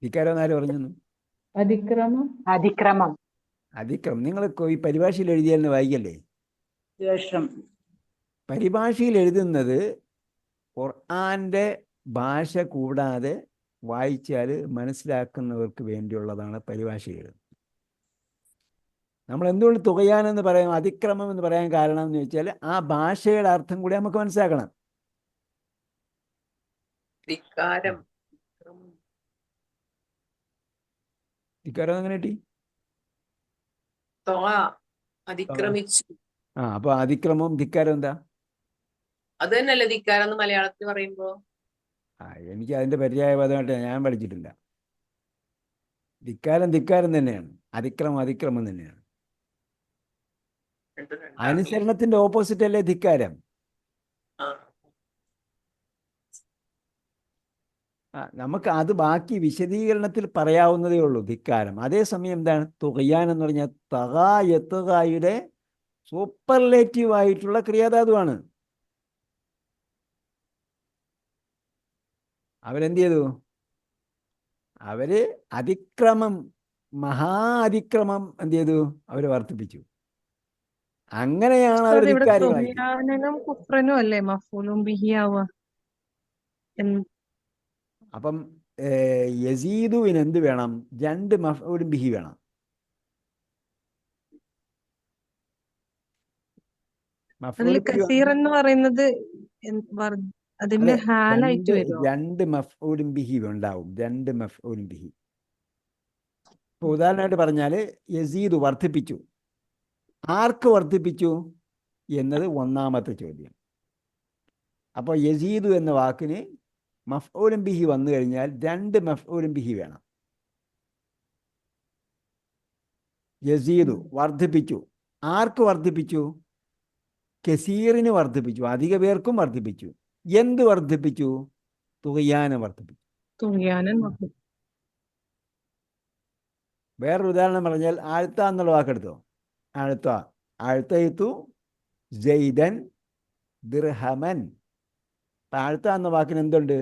ധിക്കാരം എന്നാര് പറഞ്ഞു? അതിക്രമം. നിങ്ങൾ ഈ പരിഭാഷയിൽ എഴുതിയാൽ വായിക്കല്ലേ? പരിഭാഷയിൽ എഴുതുന്നത് ഖുർആന്റെ ഭാഷ കൂടാതെ വായിച്ചാൽ മനസ്സിലാക്കുന്നവർക്ക് വേണ്ടിയുള്ളതാണ് പരിഭാഷയിൽ. നമ്മൾ എന്തുകൊണ്ട് തുകയാനെന്ന് പറയാം, അതിക്രമം എന്ന് പറയാൻ കാരണം എന്ന് വെച്ചാൽ ആ ഭാഷയുടെ അർത്ഥം കൂടി നമുക്ക് മനസ്സിലാക്കണം. ധിക്കാരം എങ്ങനെ കിട്ടി? അതിക്രമിച്ചു. അപ്പൊ അതിക്രമവും ധിക്കാരം എന്താ? അത് തന്നെയല്ലേ ധിക്കാരം എന്ന് മലയാളത്തിൽ പറയുമ്പോ? എനിക്ക് അതിന്റെ പര്യായപദമായിട്ട് ഞാൻ പഠിച്ചിട്ടില്ല. ധിക്കാരം തന്നെയാണ്, അതിക്രമം തന്നെയാണ്. അനുസരണത്തിന്റെ ഓപ്പോസിറ്റ് അല്ലേ ധിക്കാരം? നമുക്ക് അത് ബാക്കി വിശദീകരണത്തിൽ പറയാവുന്നതേ ഉള്ളൂ ധിക്കാരം. അതേസമയം എന്താണ് തുഗ്യാൻ എന്ന് പറഞ്ഞാൽ തഗായുടെ സൂപ്പർലേറ്റീവ് ആയിട്ടുള്ള ക്രിയാധാതുവാണ്. അവരെന്ത് ചെയ്തു? അവര് അതിക്രമം, അതിക്രമം എന്ത് ചെയ്തു? അവര് വർദ്ധിപ്പിച്ചു. അങ്ങനെയാണ് അവർ ധിക്കാരികളായി. അല്ലേ മഫ്ഊലും ബിഹി ആവുക? അപ്പം യസീദുവിന് എന്ത് വേണം? 2 മഫ്ഊലും ബിഹി വേണം. കസീർ എന്ന് പറയുന്നത് അതിന്റെ ഹാലായിട്ട് വരുമോ? 2 മഫ്ഊലും ബിഹി ഉണ്ടാവും. 2 മഫ്ഊലും ബിഹി. ഇപ്പൊ ഉദാഹരണമായിട്ട് പറഞ്ഞാല് യസീദ് വർദ്ധിപ്പിച്ചു. ആർക്ക് വർദ്ധിപ്പിച്ചു എന്നത് ഒന്നാമത്തെ ചോദ്യം. അപ്പോൾ യസീദു എന്ന വാക്കിന് മഫ്ഊലും ബിഹി വന്നു കഴിഞ്ഞാൽ 2 മഫ്ഊലും ബിഹി വേണം. യസീദു വർദ്ധിപ്പിച്ചു. ആർക്ക് വർദ്ധിപ്പിച്ചു? കസീറിന് വർദ്ധിപ്പിച്ചു, അധിക പേർക്കും വർദ്ധിപ്പിച്ചു. എന്ത് വർദ്ധിപ്പിച്ചു? തുകയാനം വർദ്ധിപ്പിച്ചു. തുകയാനം. വേറൊരു ഉദാഹരണം പറഞ്ഞാൽ ആഴ്ത്ത എന്നുള്ള വാക്കെടുത്തോ. ആഴ്ത്തയത്തു ജയ്ദൻ ദിർഹമൻ. ആഴ്ത്ത എന്ന വാക്കിന് എന്തുണ്ട്?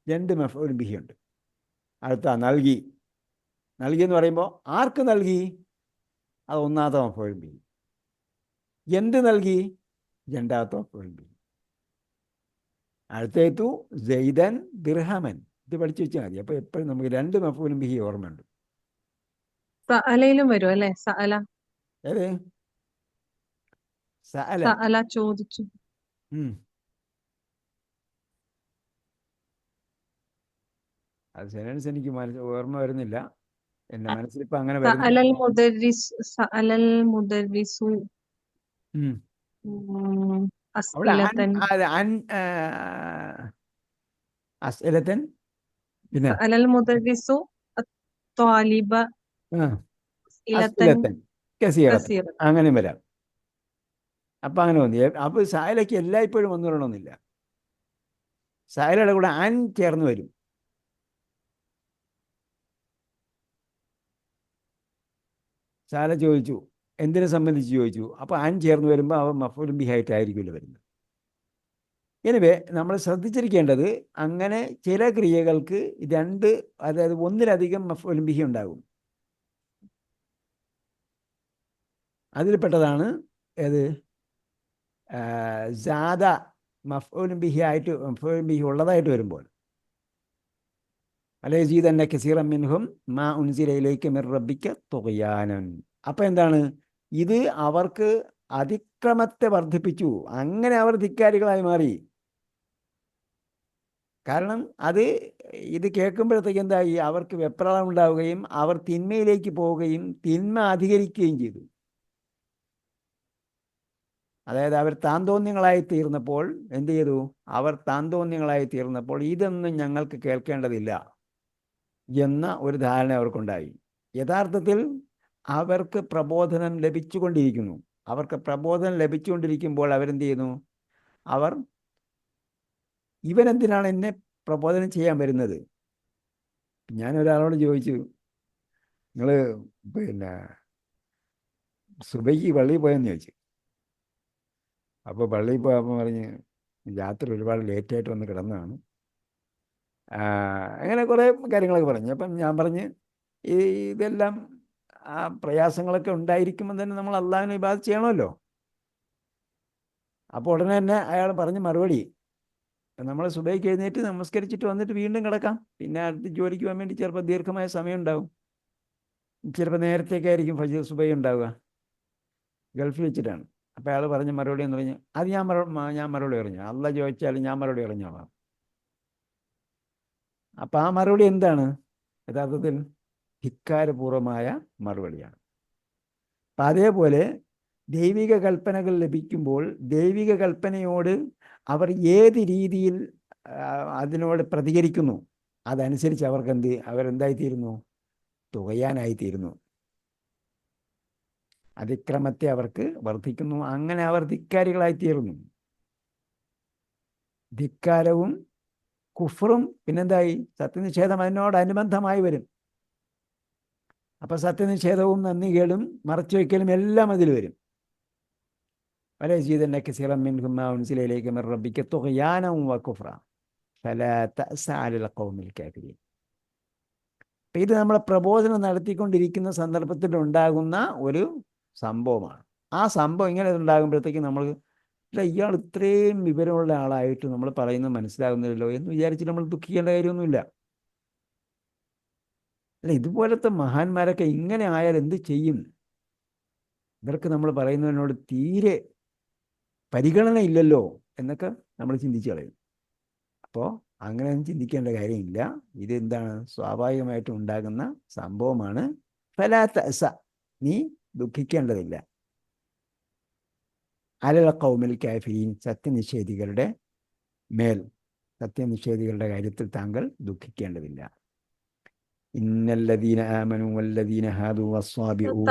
2 മഫ്ഊൽ ബിഹി ഉണ്ട്. ആഴ്ത്ത നൽകി. നൽകി എന്ന് പറയുമ്പോൾ ആർക്ക് നൽകി? അത് 1ാമത്തെ മഫ്ഊൽ ബിഹി. എന്ത് നൽകി? 2ാമത്തെ മഫ്ഊൽ ബിഹി. ആഴ്ത്തയത്തു ജയ്ദൻ ദിർഹമൻ. ഇത് പഠിച്ചു വെച്ചാൽ മതി. അപ്പോൾ എപ്പോഴും നമുക്ക് 2 മഫ്ഊൽ ബിഹി ഓർമ്മയുണ്ട്. സഅലയിലും വരും അല്ലെ? സഅല. ഏത്? സഅല. സഅല ചോദിച്ചു. അത് സെനൻസ് എനിക്ക് ഓർമ്മ വരുന്നില്ല. എന്റെ മനസ്സിലിപ്പോ അങ്ങനെ സഅലൽ വരുന്നില്ല. മുദർരിസു അവിടെ അസ്ഇലതൻ. അസ്ഇലതൻ. പിന്നെ സഅലൽ മുദർരിസു ത്വാലിബ അസ്ഇലതൻ കസീറത്തൻ. കസീറ. അങ്ങനെ വരാം. അപ്പൊ അങ്ങനെ വന്നു. അപ്പൊ സായലയ്ക്ക് എല്ലായ്പ്പോഴും വന്നു വരണമെന്നില്ല. സായലയുടെ കൂടെ അൻ ചേർന്ന് വരും. സാല ചോദിച്ചു, എന്തിനെ സംബന്ധിച്ച് ചോദിച്ചു. അപ്പോൾ അൻ ചേർന്ന് വരുമ്പോൾ അവ മഫ്ഊൽ ബിഹി ആയിട്ടായിരിക്കുമല്ലോ വരുന്നത്. എനിവേ നമ്മൾ ശ്രദ്ധിച്ചിരിക്കേണ്ടത്, അങ്ങനെ ചില ക്രിയകൾക്ക് 2, അതായത് 1-ലധികം മഫ്ഊൽ ബിഹി ഉണ്ടാകും. അതിൽപ്പെട്ടതാണ് ഏത്? സാദ മഫ്ഊൽ ബിഹി ഉള്ളതായിട്ട് വരുമ്പോൾ, അലയസീദന്ന കസീറൻ മിൻഹും മാ ഉൻസില ഇലൈക മിർ റബ്ബിക തുഗ്യാനൻ. അപ്പം എന്താണ് ഇത്? അവർക്ക് അതിക്രമത്തെ വർദ്ധിപ്പിച്ചു. അങ്ങനെ അവർ ധിക്കാരികളായി മാറി. കാരണം ഇത് കേൾക്കുമ്പോഴത്തേക്ക് എന്തായി? അവർക്ക് വെപ്രാളം ഉണ്ടാവുകയും അവർ തിന്മയിലേക്ക് പോവുകയും തിന്മ അധികരിക്കുകയും ചെയ്തു. അതായത് അവർ താന്തോന്യങ്ങളായി തീർന്നപ്പോൾ എന്ത് ചെയ്തു? അവർ താന്തോന്യങ്ങളായി തീർന്നപ്പോൾ ഇതൊന്നും ഞങ്ങൾക്ക് കേൾക്കേണ്ടതില്ല എന്ന ഒരു ധാരണ അവർക്കുണ്ടായി. യഥാർത്ഥത്തിൽ അവർക്ക് പ്രബോധനം ലഭിച്ചുകൊണ്ടിരിക്കുന്നു. അവർക്ക് പ്രബോധനം ലഭിച്ചുകൊണ്ടിരിക്കുമ്പോൾ അവരെന്ത് ചെയ്യുന്നു? ഇവനെന്തിനാണ് എന്നെ പ്രബോധനം ചെയ്യാൻ വരുന്നത്? ഞാനൊരാളോട് ചോദിച്ചു, നിങ്ങൾ സുബൈക്ക് പള്ളിയിൽ പോയെന്ന് ചോദിച്ചു. അപ്പോൾ പള്ളിയിൽ പോയപ്പോൾ പറഞ്ഞ് രാത്രി ഒരുപാട് ലേറ്റായിട്ട് വന്ന് കിടന്നതാണ്, അങ്ങനെ കുറേ കാര്യങ്ങളൊക്കെ പറഞ്ഞു. അപ്പം ഞാൻ പറഞ്ഞ് ഇതെല്ലാം പ്രയാസങ്ങളൊക്കെ ഉണ്ടായിരിക്കുമ്പോൾ തന്നെ നമ്മൾ അള്ളാഹുവിനെ ഇബാദത്ത് ചെയ്യണമല്ലോ. അപ്പോൾ ഉടനെ തന്നെ അയാൾ പറഞ്ഞ മറുപടി, നമ്മൾ സുബൈക്ക് എഴുന്നേറ്റ് നമസ്കരിച്ചിട്ട് വന്നിട്ട് വീണ്ടും കിടക്കാം, പിന്നെ അടുത്ത് ജോലിക്ക് പോകാൻ വേണ്ടി ചിലപ്പോൾ ദീർഘമായ സമയം ഉണ്ടാവും, ചിലപ്പോൾ നേരത്തേക്കായിരിക്കും ഫജർ സുബൈ ഉണ്ടാവുക, ഗൾഫിൽ വെച്ചിട്ടാണ്. അപ്പോൾ അയാൾ പറഞ്ഞ മറുപടി എന്ന് പറഞ്ഞാൽ, അത് ഞാൻ മറുപടി പറഞ്ഞു, അള്ളാഹ് ചോദിച്ചാൽ ഞാൻ മറുപടി പറഞ്ഞോളാം. അപ്പം ആ മറുപടി എന്താണ്? യഥാർത്ഥത്തിൽ ധിക്കാരപൂർവമായ മറുപടിയാണ്. അപ്പം അതേപോലെ ദൈവിക കൽപ്പനകൾ ലഭിക്കുമ്പോൾ ദൈവിക കൽപ്പനയോട് അവർ ഏത് രീതിയിൽ അതിനോട് പ്രതികരിക്കുന്നു അതനുസരിച്ച് അവരെന്തായിത്തീരുന്നു? തുകയാനായിത്തീരുന്നു. അതിക്രമത്തെ അവർക്ക് വർദ്ധിക്കുന്നു. അങ്ങനെ അവർ ധിക്കാരികളായിത്തീരുന്നു. ധിക്കാരവും കുഫറും പിന്നെന്തായി? സത്യനിഷേധം അതിനോടനുബന്ധമായി വരും. അപ്പം സത്യനിഷേധവും നന്ദികേടും മറച്ചുവെക്കലും എല്ലാം അതിൽ വരും. വലയസീദന്ന കസീറൻ മിൻഹും മാ ഉൻസില ഇലൈക മിർ റബ്ബിക തുഗ്യാനൻ വകുഫ്റ ഫലാ തഅസ അലൽ ഖൗമിൽ കാഫിരീൻ. അപ്പം ഇത് നമ്മളെ പ്രബോധനം നടത്തിക്കൊണ്ടിരിക്കുന്ന സന്ദർഭത്തിൽ ഉണ്ടാകുന്ന ഒരു സംഭവമാണ്. ആ സംഭവം ഇങ്ങനെ ഉണ്ടാകുമ്പോഴത്തേക്ക് നമ്മൾ ഇയാൾ ഇത്രയും വിവരമുള്ള ആളായിട്ട് നമ്മൾ പറയുന്നത് മനസ്സിലാകുന്നില്ലല്ലോ എന്ന് വിചാരിച്ച് നമ്മൾ ദുഃഖിക്കേണ്ട കാര്യമൊന്നുമില്ല. അല്ല, ഇതുപോലത്തെ മഹാന്മാരൊക്കെ ഇങ്ങനെ ആയാൽ എന്ത് ചെയ്യും? ഇവർക്ക് നമ്മൾ പറയുന്നതിനോട് തീരെ പരിഗണന ഇല്ലല്ലോ എന്നൊക്കെ നമ്മൾ ചിന്തിച്ച് കളയും. അപ്പോൾ അങ്ങനെയൊന്നും ചിന്തിക്കേണ്ട കാര്യമില്ല. ഇതെന്താണ്? സ്വാഭാവികമായിട്ടും ഉണ്ടാകുന്ന സംഭവമാണ്. ഫലാ തഅസ, നീ ദുഃഖിക്കേണ്ടതില്ല. അലൽ ഖൗമിൽ കാഫിരീൻ, സത്യനിഷേധികളുടെ മേൽ, സത്യനിഷേധികളുടെ കാര്യത്തിൽ താങ്കൾ ദുഃഖിക്കേണ്ടതില്ല. ഇന്നല്ലദീന ആമനു വല്ലദീന ഹാദു വസ്സാബിഊൻ.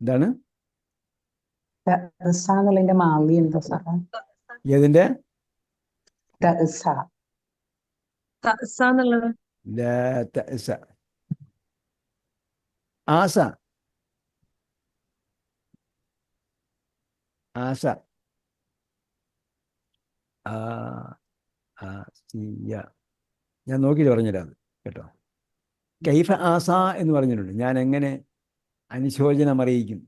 എന്താണ്? എന്നുള്ളതിന്റെ മാവി എന്താ സാറേ? ഏതിന്റെ? തഅസ. തഅസ എന്നുള്ളത് ലാ തഅസ. ആസ. ആസ. ആ ആസിയ. ഞാൻ നോക്കിയിട്ട് പറഞ്ഞുതരാം അത് കേട്ടോ. കൈഫ ആസ എന്ന് പറഞ്ഞിട്ടുണ്ട്. ഞാൻ എങ്ങനെ അനുശോചനം അറിയിക്കും.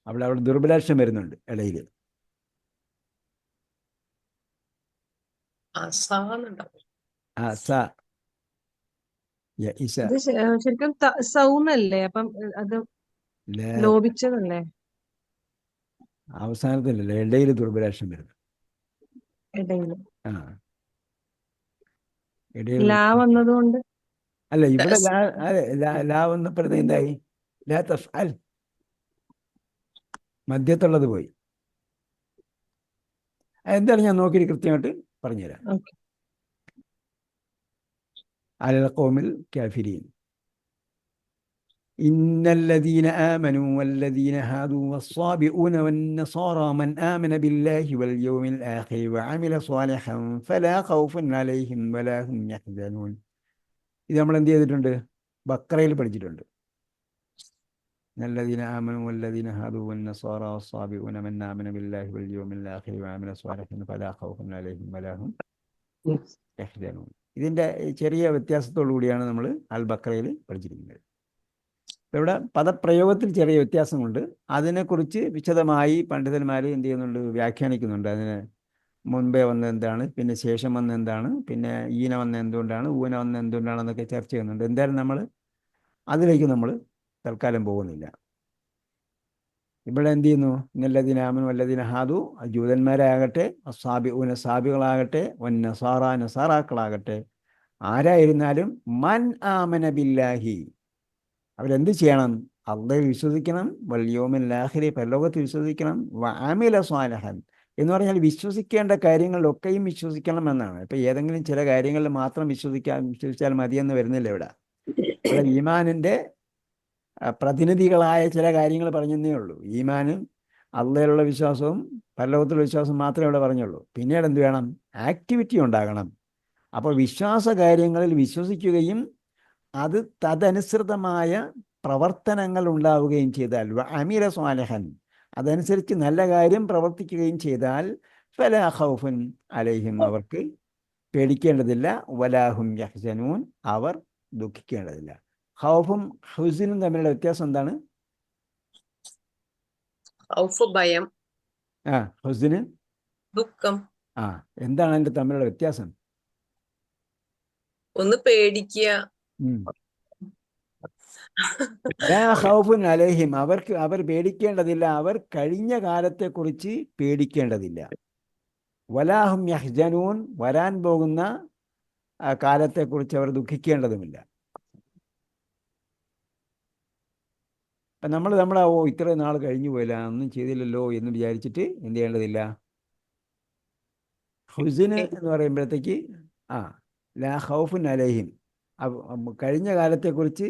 അവിടെ ദുർബലാക്ഷം വരുന്നുണ്ട് ഇടയിൽ. അസാന്നുണ്ടാവും. ആസ യഇസ. ഇത് ശരിക്കും തഅസൗന്നല്ലേ? അപ്പം അത് ലാ ലോപിച്ചതല്ലേ അവസാനത്തിലല്ലേ ഇടയിൽ ദുർബലാക്ഷം വരുന്നു. ഇടയില്? ആ ഇടയിൽ. ലാ വന്നതുകൊണ്ട് അല്ല ഇവിടെ ലാ. അതെ ലാ വന്നപ്പോഴത്തെ എന്തായി? ലാ തഫ്അൽ. മധ്യത്തുള്ളത് പോയി. എന്താണ് ഞാൻ നോക്കിയിട്ട് കൃത്യമായിട്ട് പറഞ്ഞുതരാം. ഓക്കെ. അലൽ ഖൗമിൽ കാഫിരീൻ. إن الذين آمنوا والذين هادوا والصابئون والنصارى من آمن بالله واليوم الآخر وعمل صالحا فلا خوف عليهم ولا هم يحزنون. ഇത് നമ്മൾ എന്ത് ചെയ്തിട്ടുണ്ട്? ബക്കറയിൽ പഠിച്ചിട്ടുണ്ട്. الذين آمنوا والذين هادوا والنصارى والصابئون من آمن بالله واليوم الآخر وعمل صالحا فلا خوف عليهم ولا هم يحزنون. ഇതിൻ്റെ ചെറിയ വ്യത്യാസത്തോടു കൂടിയാണ് നമ്മൾ അൽ ബക്കറയിൽ പഠിച്ചിരിക്കുന്നത്. ഇവിടെ പദപ്രയോഗത്തിൽ ചെറിയ വ്യത്യാസമുണ്ട്. അതിനെക്കുറിച്ച് വിശദമായി പണ്ഡിതന്മാർ എന്ത് ചെയ്യുന്നുണ്ട്? വ്യാഖ്യാനിക്കുന്നുണ്ട്. അതിന് മുൻപേ വന്ന എന്താണ്, പിന്നെ ശേഷം വന്ന എന്താണ്, പിന്നെ ഈന വന്ന എന്തുകൊണ്ടാണ്, ഊന വന്ന എന്തുകൊണ്ടാണെന്നൊക്കെ ചർച്ച ചെയ്യുന്നുണ്ട്. എന്തായാലും നമ്മൾ അതിലേക്ക് നമ്മൾ തൽക്കാലം പോകുന്നില്ല. ഇവിടെ എന്ത് ചെയ്യുന്നു? ഇന്നല്ലദീന ആമനു വല്ലദീന ഹാദു, ജൂതന്മാരാകട്ടെ, സാബികളാകട്ടെ, നസാറാക്കളാകട്ടെ, ആരായിരുന്നാലും മൻ ആമന ബില്ലാഹി, അവരെന്ത് ചെയ്യണം? അള്ളാഹുവിൽ വിശ്വസിക്കണം, വൽയൗമിൽ ആഖിർ, പരലോകത്ത് വിശ്വസിക്കണം, വഅമില സ്വാലിഹൻ എന്ന് പറഞ്ഞാൽ വിശ്വസിക്കേണ്ട കാര്യങ്ങളിലൊക്കെയും വിശ്വസിക്കണം എന്നാണ്. ഇപ്പം ഏതെങ്കിലും ചില കാര്യങ്ങളിൽ മാത്രം വിശ്വസിച്ചാൽ മതിയെന്ന് വരുന്നില്ല ഇവിടെ. ഇവിടെ ഈമാനിൻ്റെ പ്രതിനിധികളായ ചില കാര്യങ്ങൾ പറഞ്ഞതേ ഉള്ളൂ. ഈമാനും അള്ളാഹിലുള്ള വിശ്വാസവും പരലോകത്തിലുള്ള വിശ്വാസവും മാത്രമേ ഇവിടെ പറഞ്ഞുള്ളൂ. പിന്നീട് എന്ത് വേണം? ആക്ടിവിറ്റി ഉണ്ടാകണം. അപ്പോൾ വിശ്വാസ കാര്യങ്ങളിൽ വിശ്വസിക്കുകയും അത് തദനുസൃതമായ പ്രവർത്തനങ്ങൾ ഉണ്ടാവുകയും ചെയ്താൽ, അമീല സ്വാലിഹൻ, അതനുസരിച്ച് നല്ല കാര്യം പ്രവർത്തിക്കുകയും ചെയ്താൽ, ഫലാ ഖൗഫുൻ അലൈഹിം, അവർക്ക് പേടിക്കേണ്ടതില്ല, വലാഹും യഹ്സനൂൻ, അവർ ദുഃഖിക്കേണ്ടതില്ല. ഖൗഫും ഹുസ്നും തമ്മിലുള്ള വ്യത്യാസം എന്താണ്? ഖൗഫ് ഭയം, ഹുസ്ന് ദുഃഖം. എന്താണ് അതിൻ്റെ തമ്മിലുള്ള വ്യത്യാസം? ഒന്ന് പേടിക്കുക. ഖൗഫുൻ അലൈഹിം, അവർ പേടിക്കേണ്ടതില്ല, അവർ കഴിഞ്ഞ കാലത്തെക്കുറിച്ച് പേടിക്കേണ്ടതില്ല. വലാഹും യഹ്സനൂൻ, വരാൻ പോകുന്ന കാലത്തെക്കുറിച്ച് അവർ ദുഃഖിക്കേണ്ടതുമില്ല. അപ്പം നമ്മളെ ഇത്രയും നാൾ കഴിഞ്ഞു പോയില്ല, ഒന്നും ചെയ്തില്ലല്ലോ എന്ന് വിചാരിച്ചിട്ട് എന്ത് ചെയ്യേണ്ടതില്ല. ഹുസ്ന് എന്ന് പറയുമ്പോഴത്തേക്ക് ലാ ഖൗഫുൻ അലൈഹിം, കഴിഞ്ഞ കാലത്തെക്കുറിച്ച്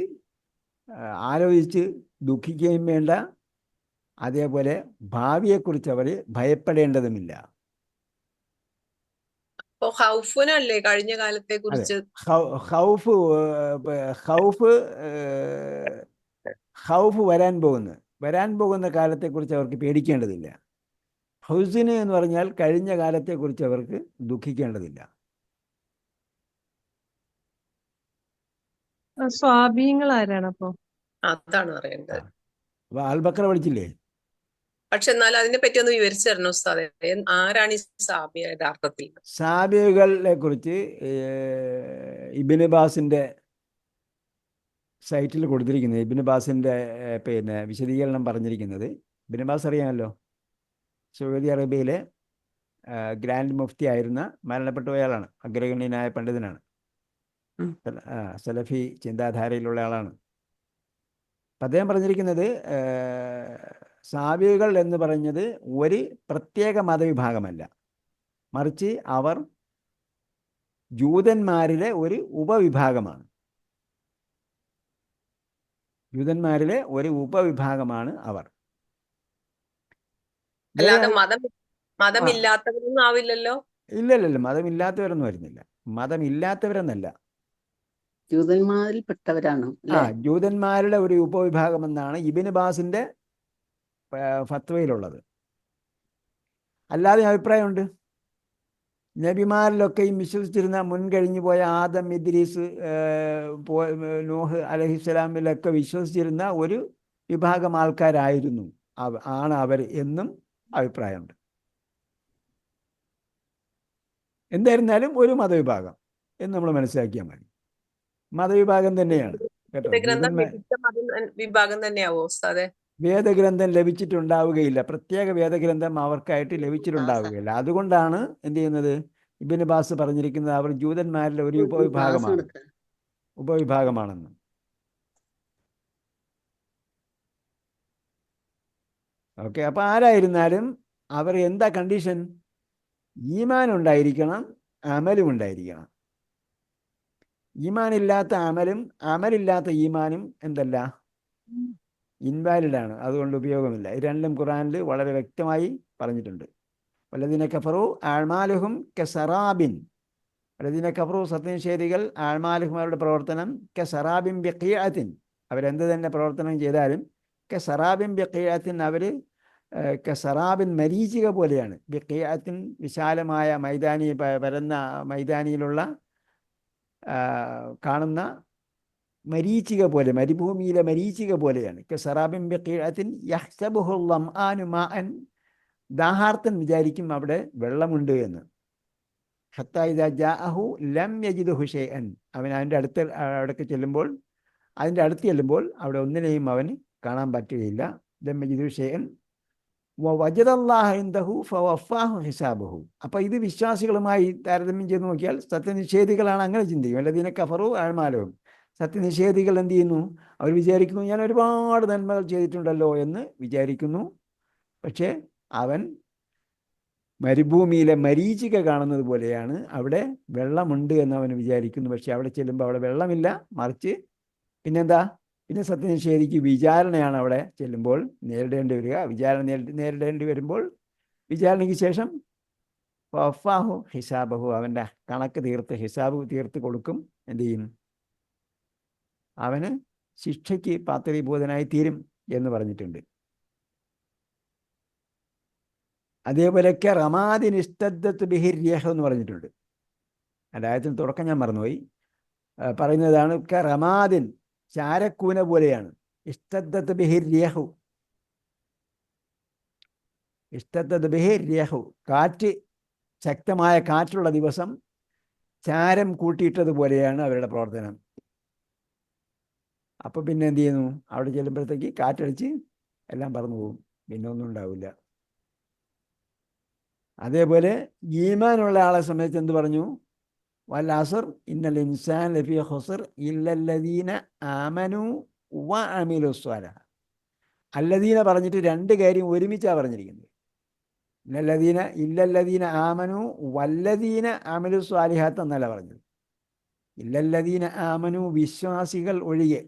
ആലോചിച്ച് ദുഃഖിക്കുകയും വേണ്ട, അതേപോലെ ഭാവിയെക്കുറിച്ച് അവർ ഭയപ്പെടേണ്ടതുമില്ല. ഖൗഫുനല്ലേ കഴിഞ്ഞ കാലത്തെ കുറിച്ച്? ഖൗഫ് വരാൻ പോകുന്ന കാലത്തെക്കുറിച്ച് അവർക്ക് പേടിക്കേണ്ടതില്ല. ഹുസ്ന് എന്ന് പറഞ്ഞാൽ കഴിഞ്ഞ കാലത്തെക്കുറിച്ച് അവർക്ക് ദുഃഖിക്കേണ്ടതില്ല. സ്വാബീങ്ങൾ ആരാണ് അപ്പോ? അതാണ് അറിയേണ്ടത്. അപ്പൊ അൽ ബക്കറ പഠിച്ചില്ലേ? പക്ഷെ എന്നാൽ അതിനെ പറ്റി ഒന്ന് വിവരിച്ചു തരണം ഉസ്താദേ. ആരാണ് ഈ സാബിയ യഥാർത്ഥത്തിൽ? സാബികളെ കുറിച്ച് ഇബ്നു ബാസിന്റെ സൈറ്റിൽ കൊടുത്തിരിക്കുന്നത്, ഇബ്നു ബാസിന്റെ പിന്നെ വിശദീകരണം പറഞ്ഞിരിക്കുന്നത്. ഇബ്നു ബാസ് അറിയാമല്ലോ, സൗദി അറേബ്യയിലെ ഗ്രാൻഡ് മുഫ്തി ആയിരുന്ന മരണപ്പെട്ടു പോയയാളാണ്. അഗ്രഗണ്യനായ പണ്ഡിതനാണ്. സലഫി ചിന്താധാരയിലുള്ള ആളാണ്. അപ്പം അദ്ദേഹം പറഞ്ഞിരിക്കുന്നത്, സാബികൾ എന്ന് പറഞ്ഞത് ഒരു പ്രത്യേക മതവിഭാഗമല്ല, മറിച്ച് അവർ ജൂതന്മാരിലെ ഒരു ഉപവിഭാഗമാണ്. ജൂതന്മാരിലെ ഒരു ഉപവിഭാഗമാണ് അവർ. അല്ലാതെ ആ, മതമില്ലാത്തവരൊന്നും ആവില്ലല്ലോ. ഇല്ലല്ലോ, മതമില്ലാത്തവരൊന്നും വരുന്നില്ല. മതമില്ലാത്തവരെന്നല്ല, ജൂതന്മാരിൽപ്പെട്ടവരാണ് ആ, അല്ലേ? ജൂതന്മാരുടെ ഒരു ഉപവിഭാഗം എന്നാണ് ഇബ്നു ബാസിന്റെ ഫത്വയിലുള്ളത്. അല്ലാതെ അഭിപ്രായമുണ്ട്. നബിമാരിലൊക്കെയും വിശ്വസിച്ചിരുന്ന മുൻകഴിഞ്ഞു പോയ ആദം, ഇദ്രീസ്, നൂഹ് അലൈഹിസ്സലാമിലൊക്കെ വിശ്വസിച്ചിരുന്ന ഒരു വിഭാഗം ആൾക്കാരായിരുന്നു ആണ് അവർ എന്നും അഭിപ്രായമുണ്ട്. എന്തായിരുന്നാലും ഒരു മതവിഭാഗം എന്ന് നമ്മൾ മനസ്സിലാക്കിയാൽ മതി. മതവിഭാഗം തന്നെയാണ് കേട്ടോ. ഗ്രന്ഥം ലഭിച്ച വിഭാഗം തന്നെയാവോ ഉസ്താദെ? വേദഗ്രന്ഥം ലഭിച്ചിട്ടുണ്ടാവുകയില്ല, പ്രത്യേക വേദഗ്രന്ഥം അവർക്കായിട്ട് ലഭിച്ചിട്ടുണ്ടാവുകയില്ല. അതുകൊണ്ടാണ് എന്ത് ചെയ്യുന്നത്, ഇബ്നു ബാസ് പറഞ്ഞിരിക്കുന്നത് അവർ ജൂതന്മാരിലെ ഒരു ഉപവിഭാഗമാണെന്ന്. ഓക്കെ, അപ്പോൾ ആരായിരുന്നാലും അവർ എന്താ കണ്ടീഷൻ? ഈമാൻ ഉണ്ടായിരിക്കണം, അമലും ഉണ്ടായിരിക്കണം. ഈമാനില്ലാത്ത അമലും അമലില്ലാത്ത ഈമാനും എന്തല്ല, ഇൻവാലിഡാണ്, അതുകൊണ്ട് ഉപയോഗമില്ല. ഇത് രണ്ടും ഖുർആനിൽ വളരെ വ്യക്തമായി പറഞ്ഞിട്ടുണ്ട്. വല്ലദീന കഫറു അഅ്മാലുഹും കസറാബിൻ, വല്ലദീന കഫറു സത്യനിഷേധികൾ അഅ്മാലുഹും അവരുടെ പ്രവർത്തനം കസറാബിൻ ബിഖീഅത്തിൻ, അവരെന്ത് തന്നെ പ്രവർത്തനം ചെയ്താലും കസറാബിൻ ബിഖീഅത്തിൻ, അവർ കസറാബിൻ മരീചിക പോലെയാണ്. ബിഖീഅത്തിൻ വിശാലമായ മൈതാനി, പരന്ന മൈതാനിയിലുള്ള കാണുന്ന മരീചിക പോലെ, മരുഭൂമിയിലെ മരീചിക പോലെയാണ്. കസറാബിൻ ബിഖീഅത്തിൻ യഹ്സബുഹു ളംആനു മാഅൻ, ദാഹാർത്തൻ വിചാരിക്കും അവിടെ വെള്ളമുണ്ട് എന്ന്. ഹത്താ ഇദാ ജാഅഹു ലം യജിദുഹു ഷൈഅൻ, അവൻ അതിൻ്റെ അവിടേക്ക് ചെല്ലുമ്പോൾ, അവിടെ ഒന്നിനെയും അവന് കാണാൻ പറ്റുകയില്ല. ലം യജിദുഹു ഷൈഅൻ വവജദല്ലാഹ ഇൻദഹു ഫവഫാഹു ഹിസാബഹു. അപ്പോൾ ഇത് വിശ്വാസികളുമായി താരതമ്യം ചെയ്ത് നോക്കിയാൽ സത്യനിഷേധികളാണ് അങ്ങനെ ചിന്തിക്കും. വല്ലദീന കഫറു അഅ്മാലുഹും, സത്യനിഷേധികൾ എന്ത് ചെയ്യുന്നു? അവർ വിചാരിക്കുന്നു ഞാൻ ഒരുപാട് നന്മകൾ ചെയ്തിട്ടുണ്ടല്ലോ എന്ന് വിചാരിക്കുന്നു. പക്ഷേ അവൻ മരുഭൂമിയിലെ മരീചിക കാണുന്നത് പോലെയാണ്, അവിടെ വെള്ളമുണ്ട് എന്ന് അവൻ വിചാരിക്കുന്നു. പക്ഷെ അവിടെ ചെല്ലുമ്പോൾ അവിടെ വെള്ളമില്ല, മറിച്ച് പിന്നെന്താ, പിന്നെ സത്യനിഷേധിക്ക് വിചാരണയാണ് അവിടെ ചെല്ലുമ്പോൾ നേരിടേണ്ടി വരിക. വിചാരണ നേരിടേണ്ടി വരുമ്പോൾ വിചാരണയ്ക്ക് ശേഷം വഫാഹു ഹിസാബഹു, അവൻ്റെ കണക്ക് തീർത്ത്, ഹിസാബ് തീർത്ത് കൊടുക്കും. എന്ത് ചെയ്യും? അവന് ശിക്ഷയ്ക്ക് പാത്രീഭൂതനായി തീരും എന്ന് പറഞ്ഞിട്ടുണ്ട്. അതേപോലെയൊക്കെ റമാദിൻ ഇസ്തദ്ദത്ത് ബിഹിർ റിയഹ് എന്ന് പറഞ്ഞിട്ടുണ്ട്. അതായതിന് തുടക്കം ഞാൻ മറന്നുപോയി, പറയുന്നതാണ് റമാദിൻ, ചാരക്കൂന പോലെയാണ്. ഇസ്തദ്ദത്ത് ബിഹിർ റിയഹു, ഇസ്തദ്ദത്ത് ബിഹിർ റിയഹു, കാറ്റ്, ശക്തമായ കാറ്റുള്ള ദിവസം ചാരം കൂട്ടിയിട്ടതുപോലെയാണ് അവരുടെ പ്രവർത്തനം. അപ്പോൾ പിന്നെ എന്ത് ചെയ്യുന്നു? അവിടെ ചെല്ലുമ്പോഴത്തേക്ക് കാറ്റടിച്ച് എല്ലാം പറന്നു പോകും, പിന്നെ ഒന്നും ഉണ്ടാവില്ല. അതേപോലെ ഈമാനുള്ള ആളെ സംബന്ധിച്ച് എന്ത് പറഞ്ഞു? വൽ അസ്ർ ഇന്നൽ ഇൻസാന ലഫീ ഖുസ്ർ ഇല്ലല്ലദീന ആമനു വ അമിലുസ് സ്വാലിഹാത്ത്. അല്ലദീന പറഞ്ഞിട്ട് രണ്ട് കാര്യം ഒരുമിച്ചാണ് പറഞ്ഞിരിക്കുന്നത്. ഇല്ലല്ലദീന ആമനു വല്ലദീന അമിലുസ് സ്വാലിഹാത്ത് എന്നല്ല പറഞ്ഞത്. ഇല്ലല്ലദീന ആമനു വിശ്വാസികൾ ഒഴികെ,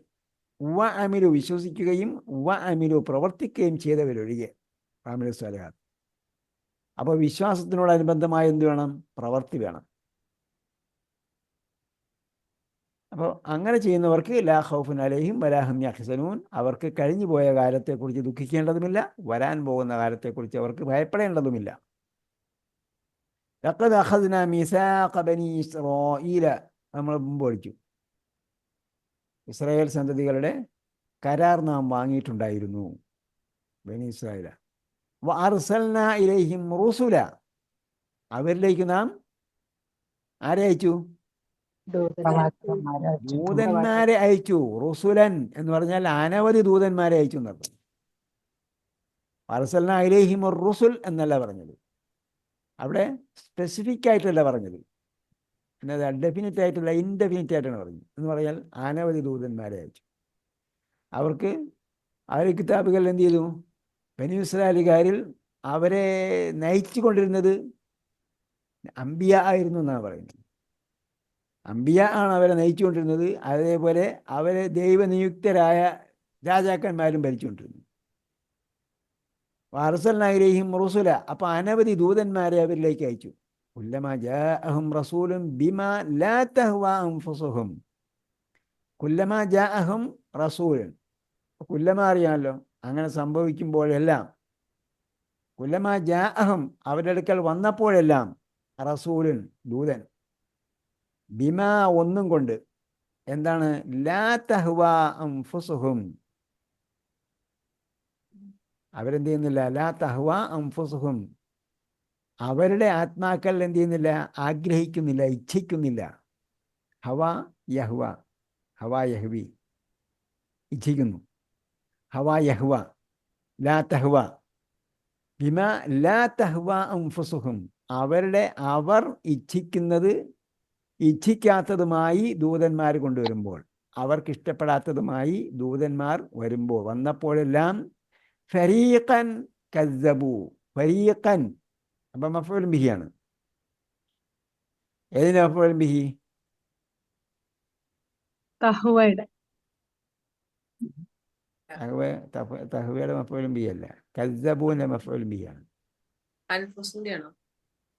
വ അമിലു വിശ്വസിക്കുകയും വ അമിലു പ്രവർത്തിക്കുകയും ചെയ്തവരൊഴികെ, അമിലുസ് സ്വാലിഹാത്ത്. അപ്പോൾ വിശ്വാസത്തിനോടനുബന്ധമായ എന്ത് വേണം? പ്രവൃത്തി വേണം. അപ്പോൾ അങ്ങനെ ചെയ്യുന്നവർക്ക് ലാ ഖൗഫുൻ അലൈഹിം വലാ ഹും യഹ്സനൂൻ, അവർക്ക് കഴിഞ്ഞു പോയ കാലത്തെക്കുറിച്ച് ദുഃഖിക്കേണ്ടതുമില്ല, വരാൻ പോകുന്ന കാലത്തെക്കുറിച്ച് അവർക്ക് ഭയപ്പെടേണ്ടതുമില്ല. ലഖദ് അഖദ്നാ മീസാഖ ബനീ ഇസ്രായീല, നമ്മൾ മുമ്പ് പഠിച്ചു, ഇസ്രായേൽ സന്തതികളുടെ കരാർ നാം വാങ്ങിയിട്ടുണ്ടായിരുന്നു. ബനീ ഇസ്രായേല വ അർസൽനാ ഇലൈഹിം റുസുല, അവരിലേക്ക് നാം ആരെ അയച്ചു? ദൂതന്മാരെ അയച്ചു. റുസുലൻ എന്ന് പറഞ്ഞാൽ അനവധി ദൂതന്മാരെ അയച്ചു എന്നർത്ഥം. അർസൽനാ ഇലൈഹിം റുസുൽ എന്നല്ല പറഞ്ഞത്, അവിടെ സ്പെസിഫിക് ആയിട്ടല്ല പറഞ്ഞത്, എന്നത് ഡെഫിനിറ്റ് ആയിട്ടല്ല, ഇൻഡെഫിനിറ്റ് ആയിട്ടാണ് പറഞ്ഞത്. എന്ന് പറഞ്ഞാൽ അനവധി ദൂതന്മാരെ അയച്ചു. അവർക്ക് അവർ കിതാബുകൾ എന്ത് ചെയ്തു? ബനീ ഇസ്രായേലുകാരിൽ അവരെ നയിച്ചു കൊണ്ടിരുന്നത് അംബിയ ആയിരുന്നു എന്നാണ് പറയുന്നത്. അംബിയ ആണ് അവരെ നയിച്ചുകൊണ്ടിരുന്നത്. അതേപോലെ അവരെ ദൈവനിയുക്തരായ രാജാക്കന്മാരും ഭരിച്ചുകൊണ്ടിരുന്നു. വാർസൽനായിലേഹിം റുസുല, അപ്പോൾ അനവധി ദൂതന്മാരെ അവരിലേക്ക് അയച്ചു. കുല്ലമാ ജാഅഹും റസൂലും ബിമാ ലാ തഹ്വാ അൻഫുസുഹും. കുല്ലമാ ജാഅഹും റസൂലൻ, കുല്ലമാ അറിയാമല്ലോ, അങ്ങനെ സംഭവിക്കുമ്പോഴെല്ലാം, കുല്ലമാ ജാഅഹും അവരുടെ അടുക്കൽ വന്നപ്പോഴെല്ലാം, റസൂലൻ ദൂതൻ, ബിമാ ഒന്നും കൊണ്ട്, എന്താണ്, ലാ തഹ്വാ അൻഫുസുഹും, അവരെന്ത് ചെയ്യുന്നില്ല, ലാ തഹ്വാ അൻഫുസുഹും, അവരുടെ ആത്മാക്കൾ എന്ത് ചെയ്യുന്നില്ല, ആഗ്രഹിക്കുന്നില്ല, ഇച്ഛിക്കുന്നില്ല. ഹവ യഹ്വ, ഹവ യഹ്വി, ഇച്ഛിക്കുന്നു. ഹവ യഹ്വ, ലാ തഹ്വ, ബിമാ ലാ തഹ്വ അൻഫുസുഹും, അവർ ഇച്ഛിക്കുന്നത് ഇച്ഛിക്കാത്തതുമായി ദൂതന്മാർ കൊണ്ടുവരുമ്പോൾ, അവർക്കിഷ്ടപ്പെടാത്തതുമായി ദൂതന്മാർ വരുമ്പോൾ, വന്നപ്പോഴെല്ലാം ഫരീഖൻ കസ്സബു, ഫരീഖൻ, അപ്പം മഫ്ഊലുൻ ബിഹിയാണ്. ഏതിന് മഫ്ഊലുൻ ബിഹി? തഹ്വയുടെ. തഹ്വയുടെ മഫ്ഊലുൻ ബിഹി അല്ല, കസ്സബൂന്റെ മഫ്ഊലുൻ ബിഹിയാണ്. അൻഫുസിന്റെ ആണോ?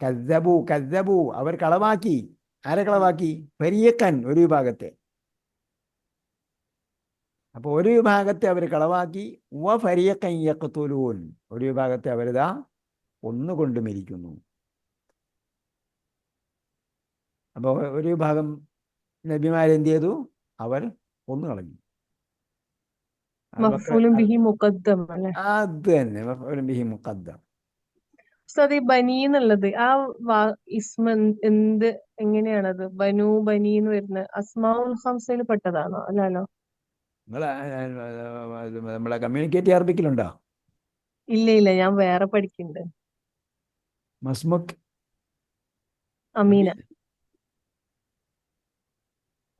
കസ്സബു, അവർ കളവാക്കി. ആരെ കളവാക്കി? ഫരീഖൻ, ഒരു വിഭാഗത്തെ. അപ്പോൾ ഒരു വിഭാഗത്തെ അവർ കളവാക്കി. വ ഫരീഖൻ യഖ്തുലൂൻ, ഒരു വിഭാഗത്തെ അവരിതാ ഒന്നുകൊണ്ട് മരിക്കുന്നു. അപ്പോൾ ഒരു വിഭാഗം നബിമാരെന്ത് ചെയ്തു? അവർ കൊന്നു കളഞ്ഞു. മഫ്ഊലുൻ ബിഹി മുഖദ്ദം അല്ലെ? അത് തന്നെ, മഫ്ഊലുൻ ബിഹി മുഖദ്ദം. ഉസ്താദ്, ഈ ബനി എന്നുള്ളത് ആ ഇസ്മ എന്ത്, എങ്ങനെയാണത്? ബനു ബനി എന്ന് വരുന്നത് അസ്മാഉൽ ഖംസയിൽ പെട്ടതാണോ? അല്ലല്ലോ. നിങ്ങൾ നമ്മളെ കമ്മ്യൂണിക്കേറ്റ് അറബിക്കിലുണ്ടോ? ഇല്ല, ഞാൻ വേറെ പഠിക്കുന്നുണ്ട്. മസ്മുക് അമീന.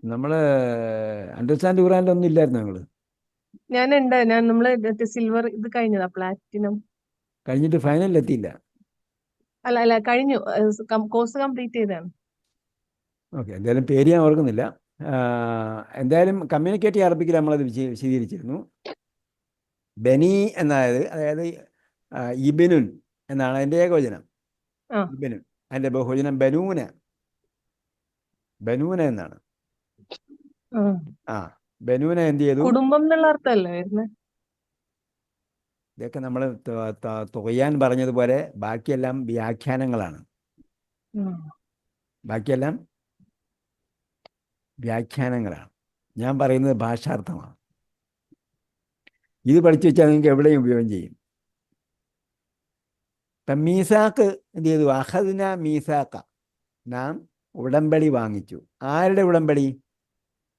നമ്മള് അണ്ടർസ്റ്റാൻഡ് ഖുറാനിലൊന്നും ഇല്ലായിരുന്നു. ഞാൻ നമ്മള് സിൽവർ ഇത് കഴിഞ്ഞതാ, പ്ലാറ്റിനം കഴിഞ്ഞിട്ട് ഫൈനലിൽ എത്തിയില്ല. അല്ല കഴിഞ്ഞു, കോഴ്സ് കംപ്ലീറ്റ് ചെയ്തതാണ്. ഓക്കെ, എന്തായാലും പേര് ഞാൻ ഓർക്കുന്നില്ല. എന്തായാലും കമ്മ്യൂണിക്കേറ്റ് അറബിക്കിൽ നമ്മളത് വിശദീകരിച്ചിരുന്നു. ബനി അതായത് ഇബിനുൻ എന്നാണ് അതിൻ്റെ ഏകവചനം. ഇബിനുൻ, അതിൻ്റെ ബഹുവചനം ബനൂന എന്നാണ്. ബനൂന എന്ത് ചെയ്തു? കുടുംബം എന്നുള്ള അർത്ഥമല്ലേ വരുന്നത്? ഇതൊക്കെ നമ്മൾ തുകയാൻ പറഞ്ഞതുപോലെ ബാക്കിയെല്ലാം വ്യാഖ്യാനങ്ങളാണ്. ഞാൻ പറയുന്നത് ഭാഷാർത്ഥമാണ്. ഇത് പഠിച്ചു വെച്ചാൽ നിങ്ങൾക്ക് എവിടെയും ഉപയോഗം ചെയ്യും. ഇപ്പം മീസാക്ക് എന്ത് ചെയ്തു? അഖദ്ന മീസാക്ക, നാം ഉടമ്പടി വാങ്ങിച്ചു. ആരുടെ ഉടമ്പടി?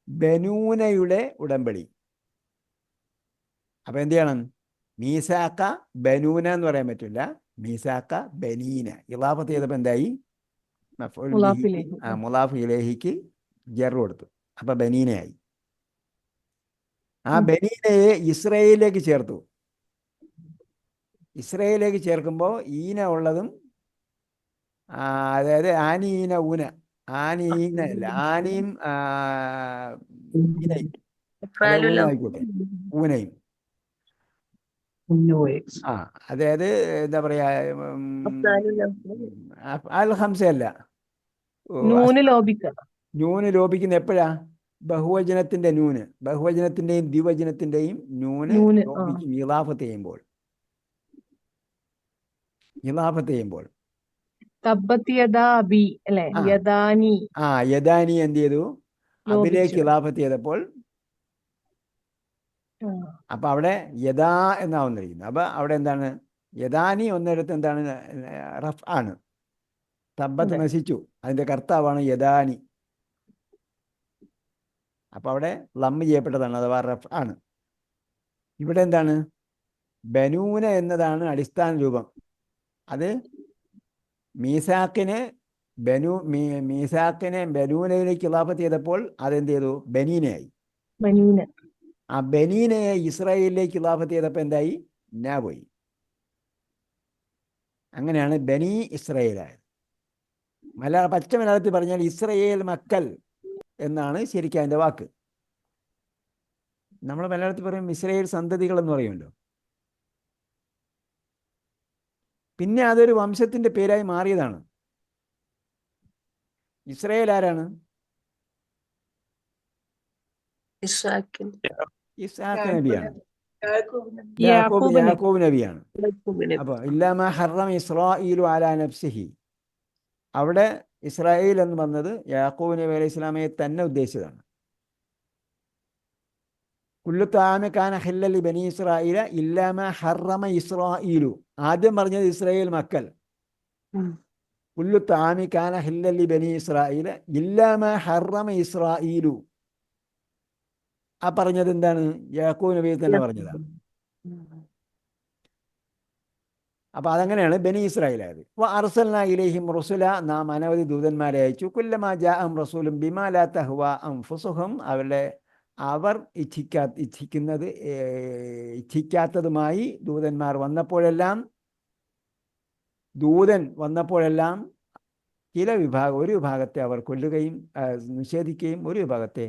ബനൂനയുടെ ഉടമ്പടി. അപ്പം എന്ത് ചെയ്യണം? മീസാക്ക ബനൂന എന്ന് പറയാൻ പറ്റില്ല, മീസാക്ക ബനീന. ഇളാഫത്ത് ചെയ്തപ്പോൾ എന്തായി? മുലാഫ് ഇലൈഹിക്ക് ജർ കൊടുത്തു, അപ്പം ബനീനയായി. ആ ബനീനയെ ഇസ്രയേലിലേക്ക് ചേർത്തു. ഇസ്രയേലിലേക്ക് ചേർക്കുമ്പോൾ ഈന ഉള്ളതും, അതായത് ആനീന ഊന, ആനീന അല്ല, ആനയും ഈനയും, ആയിക്കോട്ടെ, ഊനയും. അതായത് എന്താ പറയാ, അൽ ഹംസയല്ല, നൂന് ലോപിക്കുന്ന എപ്പോഴാ? ബഹുവചനത്തിന്റെ നൂന്, ബഹുവചനത്തിന്റെയും ദ്വിവചനത്തിന്റെയും നൂന് ലോപിക്കും ഇളാഫത്ത് ചെയ്യുമ്പോൾ. യദാനി എന്ത് ചെയ്തു? അതിലേക്ക് ഇളാഫത്ത് ചെയ്തപ്പോൾ, അപ്പൊ അവിടെ യദാ എന്നാവുന്നിരിക്കുന്നു. അപ്പൊ അവിടെ എന്താണ്? യദാനി ഒന്നിടത്ത് എന്താണ്? റഫ് ആണ്. തബ്ബത്ത് നശിച്ചു, അതിന്റെ കർത്താവാണ് യദാനി. അപ്പൊ അവിടെ ലമ്മ് ചെയ്യപ്പെട്ടതാണ്, അഥവാ റഫ് ആണ്. ഇവിടെ എന്താണ്? ബനൂന എന്നതാണ് അടിസ്ഥാന രൂപം. അത് മീസാക്കിനെ ബനൂനയിലേക്ക് ഇളാഫത്ത് ചെയ്തപ്പോൾ അതെന്ത് ചെയ്തു? ബനീനയായി. ആ ബനീനയെ ഇസ്രായേലിലേക്ക് ഇളാഫത്ത് ചെയ്തപ്പോൾ എന്തായി? നാ പോയി. അങ്ങനെയാണ് ബനി ഇസ്രായേലായത്. പച്ച മലയാളത്തിൽ പറഞ്ഞാൽ ഇസ്രായേൽ മക്കൾ എന്നാണ് ശരിക്കും അതിൻ്റെ വാക്ക്. നമ്മൾ മലയാളത്തിൽ പറയും ഇസ്രായേൽ സന്തതികൾ എന്ന് പറയുമല്ലോ. പിന്നെ അതൊരു വംശത്തിന്റെ പേരായി മാറിയതാണ്. ഇസ്രായേൽ ആരാണ്? ഇസ്ഹാക്കിന്റെ ഇസ്ഹാക്ക് നബിയാണ്. യാക്കൂബ് നബി. യാക്കൂബ് നബിയാണ്. യാക്കൂബിനെ. അപ്പൊ ഇല്ലാമ ഹറം ഇസ്രാഈലു അലാ നഫ്സിഹി, അവിടെ ഇസ്രായേൽ എന്ന് പറഞ്ഞത് യാക്കൂബ് നബി അലൈഹി ഇസ്ലാമയെ തന്നെ ഉദ്ദേശിച്ചതാണ്. കുല്ലു താമ കാന ഹില്ലലി ബനി ഇസ്രായേല ഇല്ലാമ ഹറമ ഇസ്രാഈലു. ആദ്യം പറഞ്ഞത് ഇസ്രായേൽ മക്കൾ. കുല്ലു താമി കാന ഹില്ലലി ബനി ഇസ്രായേല ഇല്ലാമ ഹറമ ഇസ്രാഈലു. ആ പറഞ്ഞത് എന്താണ്? യാക്കൂബ് നബി തന്നെ പറഞ്ഞതാണ്. അപ്പൊ അതങ്ങനെയാണ് ബനി ഇസ്രായേലായത്. അർസൽനാ ഇലൈഹിം റസുല, നാം അനവധി ദൂതന്മാരെ അയച്ചു. കുല്ലമാ ജാഅഹും റസൂലും ബിമാ ലാ തഹ്വാ അൻഫുസുഹും, അവർ ഇച്ഛിക്കാത്തതുമായി ദൂതൻ വന്നപ്പോഴെല്ലാം ഒരു വിഭാഗത്തെ അവർ കൊല്ലുകയും നിഷേധിക്കുകയും ഒരു വിഭാഗത്തെ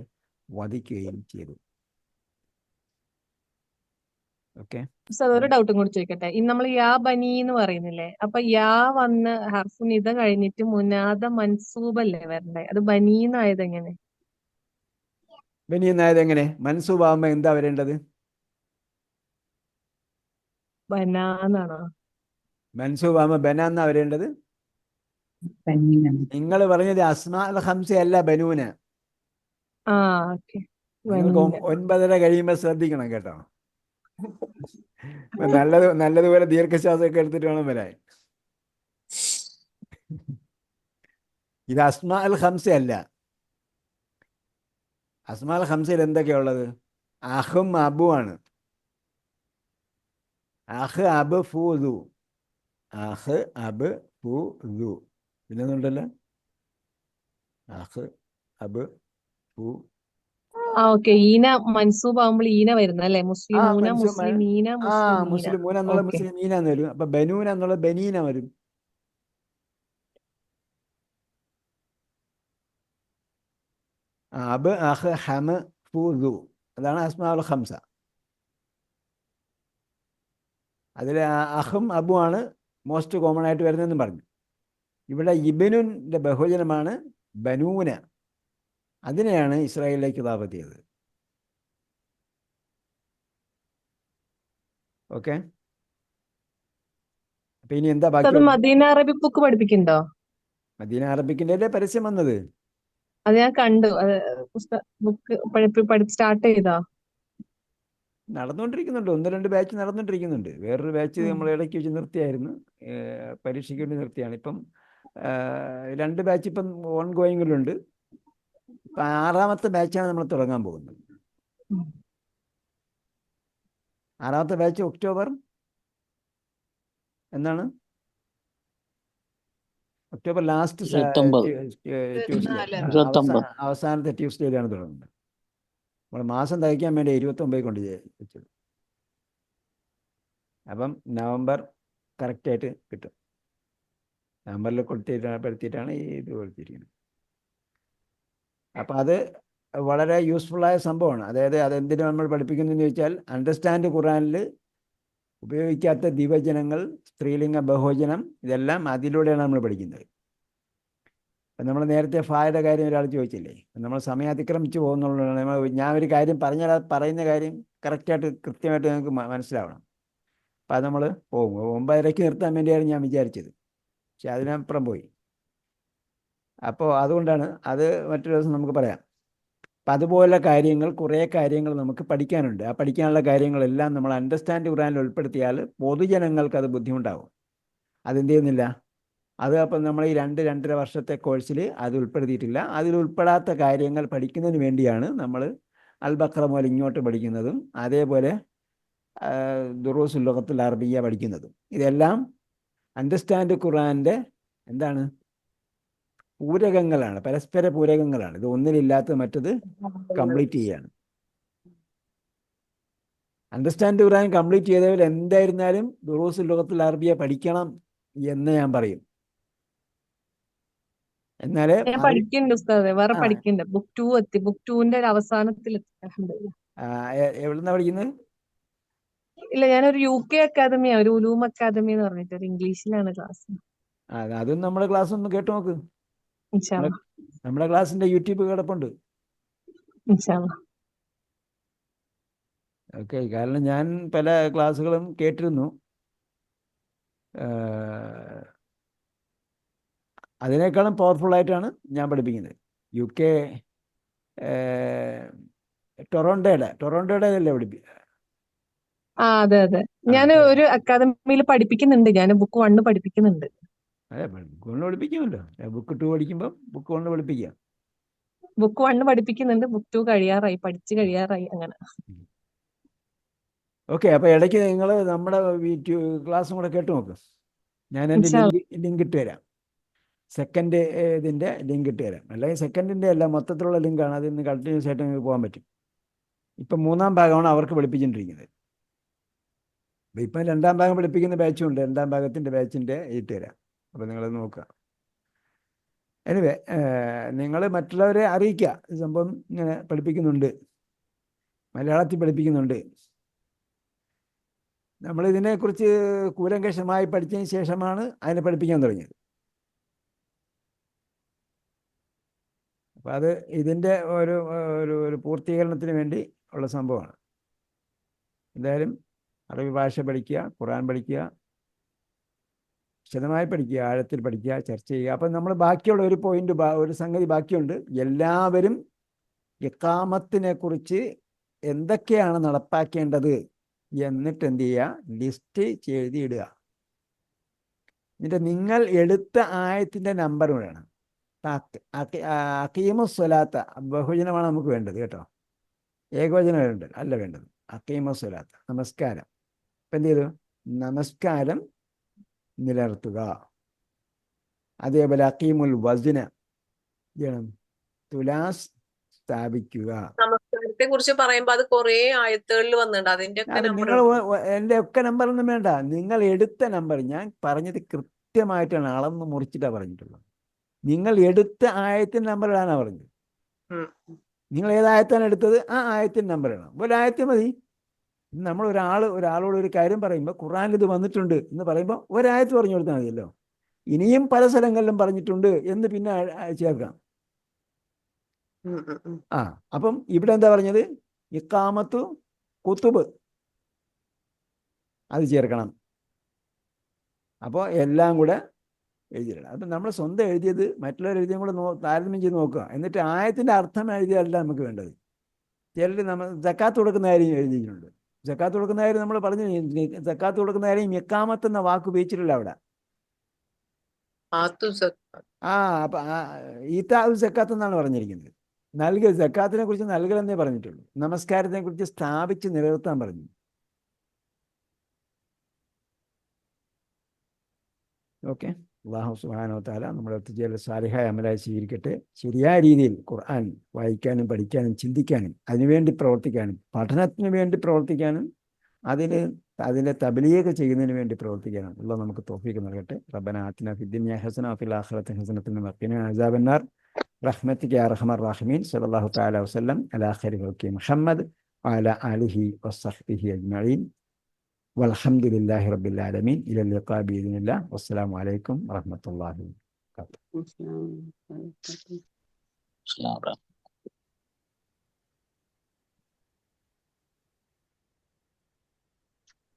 വധിക്കുകയും ചെയ്തു. ഓക്കെ, ഒരു ഡൗട്ടും കൂടി ചോദിക്കട്ടെ. നമ്മൾ യാ ബനി എന്ന് പറയുന്നില്ലേ, അപ്പൊ യാ വന്ന് ഹർഫ് നിദ കഴിഞ്ഞിട്ട് മുനാദ മൻസൂബല്ലേ വരണ്ടേ? അത് ബനീന്നായത് എങ്ങനെ? ബനി എന്നായത് എങ്ങനെ? മൻസൂബ് ആകുമ്പോ എന്താ വരേണ്ടത്? ബനാന്നാണോ? മൻസൂബ് ആകുമ്പോ ബന എന്നാ വരേണ്ടത്. ബനീനാണ്. നിങ്ങൾ പറഞ്ഞത് അസ്മാ അൽ ഹംസ അല്ല, ബനൂന. ആ ഓക്കെ. നിങ്ങൾക്ക് 9:30 കഴിയുമ്പോൾ ശ്രദ്ധിക്കണം കേട്ടോ. നല്ലതുപോലെ ദീർഘശ്വാസമൊക്കെ എടുത്തിട്ട് വേണം വരാൻ. ഇത് അസ്മാ അൽ ഹംസ അല്ല. അസ്മാ അൽ ഹംസയിൽ എന്തൊക്കെയാ ഉള്ളത്? അഹും അബുവാണ്. അഹ് അബ് ഫൂദു, അഹ് അബ് ഫൂദു. പിന്നെന്നുണ്ടല്ലോ അഹ് അബ് ഫൂ. ഓക്കെ. ഈന മൻസൂബ് ആവുമ്പോൾ ഈന വരുന്നല്ലേ? മുസ്ലിമൂന, മുസ്ലിമീന, മുസ്ലിമീന. മുസ്ലിമൂന എന്നുള്ള ഓക്കെ. മുസ്ലിമീന എന്ന് വരും. അപ്പൊ ബനൂന എന്നുള്ള ബനീന വരും. അബ് അഹ് ഹമ് ഫൂദു, അതാണ് അസ്മാ ഉൽ ഹംസ. അതിൽ അഹും അബുവാണ് മോസ്റ്റ് കോമൺ ആയിട്ട് വരുന്നതെന്ന് പറഞ്ഞു. ഇവിടെ ഇബനുന്റെ ബഹുവചനമാണ് ബനൂന. അതിനെയാണ് ഇസ്രായേലിലേക്ക് ഖിതാബത്ത് ചെയ്തത്. ഓക്കെ, അപ്പൊ ഇനി എന്താ അത് ബാക്കി? മദീന അറബിക് ബുക്ക് പഠിപ്പിക്കുന്നുണ്ടോ? മദീന അറബിക്കിന്റെ പരസ്യം വന്നത് അത് ഞാൻ കണ്ടു. അത് ബുക്ക് സ്റ്റാർട്ട് ചെയ്തോ? നടന്നുകൊണ്ടിരിക്കുന്നുണ്ട്. 1-2 ബാച്ച് നടന്നുകൊണ്ടിരിക്കുന്നുണ്ട്. വേറൊരു ബാച്ച് നമ്മൾ ഇടയ്ക്ക് വെച്ച് നിർത്തിയായിരുന്നു, പരീക്ഷയ്ക്ക് വേണ്ടി നിർത്തിയാണ്. ഇപ്പം 2 ബാച്ച് ഇപ്പം ഓൺ ഗോയിങ്ങിലുണ്ട്. ഇപ്പം 6ാമത്തെ ബാച്ചാണ് നമ്മൾ തുടങ്ങാൻ പോകുന്നത്. 6ാമത്തെ ബാച്ച് ഒക്ടോബർ എന്താണ്? ഒക്ടോബർ ലാസ്റ്റ് ട്യൂസ്ഡേ, അവസാനത്തെ ട്യൂസ്ഡേയിലാണ് തുടങ്ങുന്നത്. നമ്മൾ മാസം തയ്ക്കാൻ വേണ്ടി 29 കൊണ്ട് വെച്ചത്. അപ്പം നവംബർ കറക്റ്റായിട്ട് കിട്ടും. നവംബറിൽ പെടുത്തിയിട്ടാണ് ഇത് കൊടുത്തിരിക്കുന്നത്. അപ്പം അത് വളരെ യൂസ്ഫുള്ളായ സംഭവമാണ്. അതായത് അതെന്തിനു നമ്മൾ പഠിപ്പിക്കുന്നതെന്ന് ചോദിച്ചാൽ, അണ്ടർസ്റ്റാൻഡ് ഖുറാനിൽ ഉപയോഗിക്കാത്ത ദ്വിവചനങ്ങൾ, സ്ത്രീലിംഗ ബഹുവചനം, ഇതെല്ലാം അതിലൂടെയാണ് നമ്മൾ പഠിക്കുന്നത്. അപ്പം നമ്മൾ നേരത്തെ ഫായുടെ കാര്യം ഒരാൾ ചോദിച്ചില്ലേ, നമ്മൾ സമയം അതിക്രമിച്ചു പോകുന്നുള്ളതാണ്. ഞാൻ ഒരു കാര്യം പറഞ്ഞാൽ പറയുന്ന കാര്യം കറക്റ്റായിട്ട് കൃത്യമായിട്ട് നിങ്ങൾക്ക് മനസ്സിലാവണം. അപ്പം അത് നമ്മൾ പോകും. 9:30 നിർത്താൻ വേണ്ടിയാണ് ഞാൻ വിചാരിച്ചത്, പക്ഷെ അതിനപ്പുറം പോയി. അപ്പോൾ അതുകൊണ്ടാണ് അത് മറ്റൊരു ദിവസം നമുക്ക് പറയാം. അപ്പം അതുപോലുള്ള കാര്യങ്ങൾ, കുറേ കാര്യങ്ങൾ നമുക്ക് പഠിക്കാനുണ്ട്. ആ പഠിക്കാനുള്ള കാര്യങ്ങളെല്ലാം നമ്മൾ അണ്ടർസ്റ്റാൻഡ് ഖുറാനിൽ ഉൾപ്പെടുത്തിയാൽ പൊതുജനങ്ങൾക്ക് അത് ബുദ്ധിമുട്ടാവും. അതെന്ത് ചെയ്യുന്നില്ല. അത് അപ്പം നമ്മൾ ഈ 2-2.5 വർഷത്തെ കോഴ്സിൽ അത് ഉൾപ്പെടുത്തിയിട്ടില്ല. അതിൽ ഉൾപ്പെടാത്ത കാര്യങ്ങൾ പഠിക്കുന്നതിന് വേണ്ടിയാണ് നമ്മൾ അൽ ബഖറ മുതൽ ഇങ്ങോട്ട് പഠിക്കുന്നതും അതേപോലെ ദുറൂസുൽ ലുഗത്തുൽ അറബിയ്യ പഠിക്കുന്നതും. ഇതെല്ലാം അണ്ടർസ്റ്റാൻഡ് ഖുറാൻ്റെ എന്താണ്, പൂരകങ്ങളാണ്, പരസ്പര പൂരകങ്ങളാണ്. ഇത് ഒന്നിലില്ലാത്ത മറ്റത് കംപ്ലീറ്റ് ചെയ്യാണ്. അണ്ടർസ്റ്റാൻഡ് ഖുറാൻ കംപ്ലീറ്റ് ചെയ്തവർ എന്തായിരുന്നാലും ദുറൂസുൽ ലുഗത്തുൽ അറബിയ്യ പഠിക്കണം എന്ന് ഞാൻ പറയും. എന്നാലേ ഞാൻ പഠിക്കുന്നുണ്ട് ഉസ്താദെ, വേറെ പഠിക്കുന്നുണ്ട്. ബുക്ക് 2 എത്തി. ബുക്ക് 2ന്റെ ഒരു അവസാനത്തിൽ എത്തി. എവിടുന്നാ പഠിക്കുന്നത്? ഇല്ല, ഞാനൊരു UK അക്കാദമിയാ, ഒരു ഉലൂം അക്കാദമി എന്ന് പറഞ്ഞിട്ട് ഒരു ഇംഗ്ലീഷിലാണ് ക്ലാസ്. അതും നമ്മുടെ ക്ലാസ് ഒന്ന് കേട്ടു നോക്ക്. ഇൻഷാ അല്ലാ. നമ്മുടെ ക്ലാസ്സിന്റെ യൂട്യൂബ് കിടപ്പുണ്ട്. ഇൻഷാ അല്ലാ. ഓക്കെ, കാരണം ഞാൻ പല ക്ലാസ്സുകളും കേട്ടിരുന്നു. അതിനേക്കാളും പവർഫുൾ ആയിട്ടാണ് ഞാൻ പഠിപ്പിക്കുന്നത്. UK ടൊറോണ്ടോയുടെ അല്ലേ പഠിപ്പിക്കുക? അതെ അതെ, ഞാൻ ഒരു അക്കാദമിയിൽ പഠിപ്പിക്കുന്നുണ്ട്. ഞാൻ ബുക്ക് 1 പഠിപ്പിക്കുന്നുണ്ട്. അതെ, ബുക്ക് 1 പഠിപ്പിക്കുമല്ലോ. ബുക്ക് 2 പഠിക്കുമ്പോൾ ബുക്ക് 1 പഠിപ്പിക്കാം. ബുക്ക് 1 പഠിപ്പിക്കുന്നുണ്ട്, ബുക്ക് 2 കഴിയാറായി, പഠിച്ചു കഴിയാറായി അങ്ങനെ. ഓക്കെ, അപ്പോൾ ഇടയ്ക്ക് നിങ്ങൾ നമ്മുടെ ക്ലാസ്സും കൂടെ കേട്ടു നോക്ക്. ഞാൻ എൻ്റെ ഇൻഷാ അല്ലാ. ലിങ്ക് ഇട്ട് തരാം. സെക്കൻഡ് ഇതിൻ്റെ ലിങ്ക് ഇട്ട് തരാം. അല്ലെങ്കിൽ സെക്കൻഡിൻ്റെ അല്ല, മൊത്തത്തിലുള്ള ലിങ്കാണ്. അതിൽ നിന്ന് കണ്ടിന്യൂസ് ആയിട്ട് നിങ്ങൾക്ക് പോകാൻ പറ്റും. ഇപ്പം 3-ാം ഭാഗമാണ് അവർക്ക് പഠിപ്പിച്ചുകൊണ്ടിരിക്കുന്നത്. അപ്പോൾ ഇപ്പം 2-ാം ഭാഗം പഠിപ്പിക്കുന്ന ബാച്ചും ഉണ്ട്. 2-ാം ഭാഗത്തിൻ്റെ ബാച്ചിൻ്റെ ഇട്ട് തരാം. അപ്പോൾ നിങ്ങളത് നോക്കുക. എനിവേ, നിങ്ങൾ മറ്റുള്ളവരെ അറിയിക്കുക, ഈ സംഭവം ഇങ്ങനെ പഠിപ്പിക്കുന്നുണ്ട്, മലയാളത്തിൽ പഠിപ്പിക്കുന്നുണ്ട്. നമ്മളിതിനെക്കുറിച്ച് കൂലങ്കഷമായി പഠിച്ചതിന് ശേഷമാണ് അതിനെ പഠിപ്പിക്കാൻ തുടങ്ങിയത്. അപ്പോൾ അത് ഇതിൻ്റെ ഒരു പൂർത്തീകരണത്തിന് വേണ്ടി ഉള്ള സംഭവമാണ്. എന്തായാലും അറബി ഭാഷ പഠിക്കുക, ഖുർആൻ പഠിക്കുക, വിശദമായി പഠിക്കുക, ആഴത്തിൽ പഠിക്കുക, ചർച്ച ചെയ്യുക. അപ്പം നമ്മൾ ബാക്കിയുള്ള ഒരു സംഗതി ബാക്കിയുണ്ട്. എല്ലാവരും ഇഖാമത്തിനെ കുറിച്ച് എന്തൊക്കെയാണ് നടപ്പാക്കേണ്ടത് എന്നിട്ട് എന്ത് ചെയ്യുക, ലിസ്റ്റ് എഴുതിയിടുക. എന്നിട്ട് നിങ്ങൾ എടുത്ത ആയത്തിൻ്റെ നമ്പർ വേണം. അഖീമുസ്സലാത്ത ബഹുജനമാണ് നമുക്ക് വേണ്ടത് കേട്ടോ, ഏകവചനം വേണ്ടത് അല്ല വേണ്ടത്. അഖീമുസ്സലാത്ത, നമസ്കാരം. അപ്പം എന്ത് ചെയ്തു? നമസ്കാരം നിലനിർത്തുക. അതേപോലെ അഖീമുൽ വസ്ന, തുലാസ് സ്ഥാപിക്കുക. നമസ്കാരത്തെ കുറിച്ച് പറയുമ്പോ അത് കുറെ ആയത്തുകളിൽ വന്നിട്ടുണ്ട്. അതിന്റെ ഒക്കെ നമ്പർ നിങ്ങൾ എൻ്റെ ഒക്കെ നമ്പറൊന്നും വേണ്ട, നിങ്ങൾ എടുത്ത നമ്പർ. ഞാൻ പറഞ്ഞത് കൃത്യമായിട്ടാണ്, അളന്ന് മുറിച്ചിട്ടാണ് പറഞ്ഞിട്ടുള്ളത്. നിങ്ങൾ എടുത്ത ആയത്തിൻ്റെ നമ്പർ ഇടാനാണ് പറഞ്ഞത്. നിങ്ങൾ ഏതായത്താണ് എടുത്തത് ആ ആയത്തിൻ്റെ നമ്പർ ഇടണം. ഒരായത്ത് മതി. നമ്മൾ ഒരാളോട് ഒരു കാര്യം പറയുമ്പോൾ ഖുർആനിൽ ഇത് വന്നിട്ടുണ്ട് എന്ന് പറയുമ്പോൾ ഒരായത്ത് പറഞ്ഞു കൊടുത്താൽ മതിയല്ലോ. ഇനിയും പല സ്ഥലങ്ങളിലും പറഞ്ഞിട്ടുണ്ട് എന്ന് പിന്നെ ചേർക്കാം. അപ്പം ഇവിടെ എന്താ പറഞ്ഞത്? ഇഖാമത്തു കുത്തുബ്, അത് ചേർക്കണം. അപ്പോൾ എല്ലാം കൂടെ എഴുതിയിടണം. അപ്പം നമ്മൾ സ്വന്തം എഴുതിയത് മറ്റുള്ളവർ എഴുതിയും കൂടെ താരതമ്യം ചെയ്ത് നോക്കുക. എന്നിട്ട് ആയത്തിൻ്റെ അർത്ഥം എഴുതിയല്ല നമുക്ക് വേണ്ടത്. ചിലർ നമ്മൾ സക്കാത്ത് കൊടുക്കുന്ന കാര്യം എഴുതിയിട്ടുണ്ട്. സക്കാത്ത് കൊടുക്കുന്ന കാര്യം നമ്മൾ പറഞ്ഞു. സക്കാത്ത് കൊടുക്കുന്ന കാര്യം ഇഖാമത്ത് എന്ന വാക്ക് ഉപയോഗിച്ചിട്ടില്ല അവിടെ. അപ്പം ഈതാഉ സക്കാത്ത് എന്നാണ് പറഞ്ഞിരിക്കുന്നത്. നൽകൽ, സക്കാത്തിനെ കുറിച്ച് നൽകലെന്നേ പറഞ്ഞിട്ടുള്ളൂ. നമസ്കാരത്തിനെ കുറിച്ച് സ്ഥാപിച്ച് നിലനിർത്താൻ പറഞ്ഞു. ഓക്കെ, അല്ലാഹു സുബ്ഹാനഹു വ തആല നമ്മുടെ ഒത്തുചേരൽ സാലിഹായ അമലായി സ്വീകരിക്കട്ടെ. ശരിയായ രീതിയിൽ ഖുർആൻ വായിക്കാനും പഠിക്കാനും ചിന്തിക്കാനും അതിനുവേണ്ടി പ്രവർത്തിക്കാനും പഠനത്തിന് വേണ്ടി പ്രവർത്തിക്കാനും അതിൻ്റെ തബ്ലീഗ് ചെയ്യുന്നതിന് വേണ്ടി പ്രവർത്തിക്കാനും അല്ലാഹു നമുക്ക് തൗഫീഖ് നൽകട്ടെ. റബ്ബനാ ആതിനാ ഫിദ്ദുനിയ ഹസന വഫിൽ ആഖിറതി ഹസനത്തുൻ വഖിനാ അസാബന്നാർ റഹ്മതിക യാ അർഹമർ റഹീമീൻ. സല്ലല്ലാഹു തആല വസല്ലം അലാ ഖൈരി ഖൽഖി മുഹമ്മദ് വഅലാ ആലിഹി വസ്സഹ്ബിഹി അജ്മഈൻ. والحمد لله رب العالمين. إلى اللقاء بإذن الله. والسلام عليكم ورحمة الله وبركاته.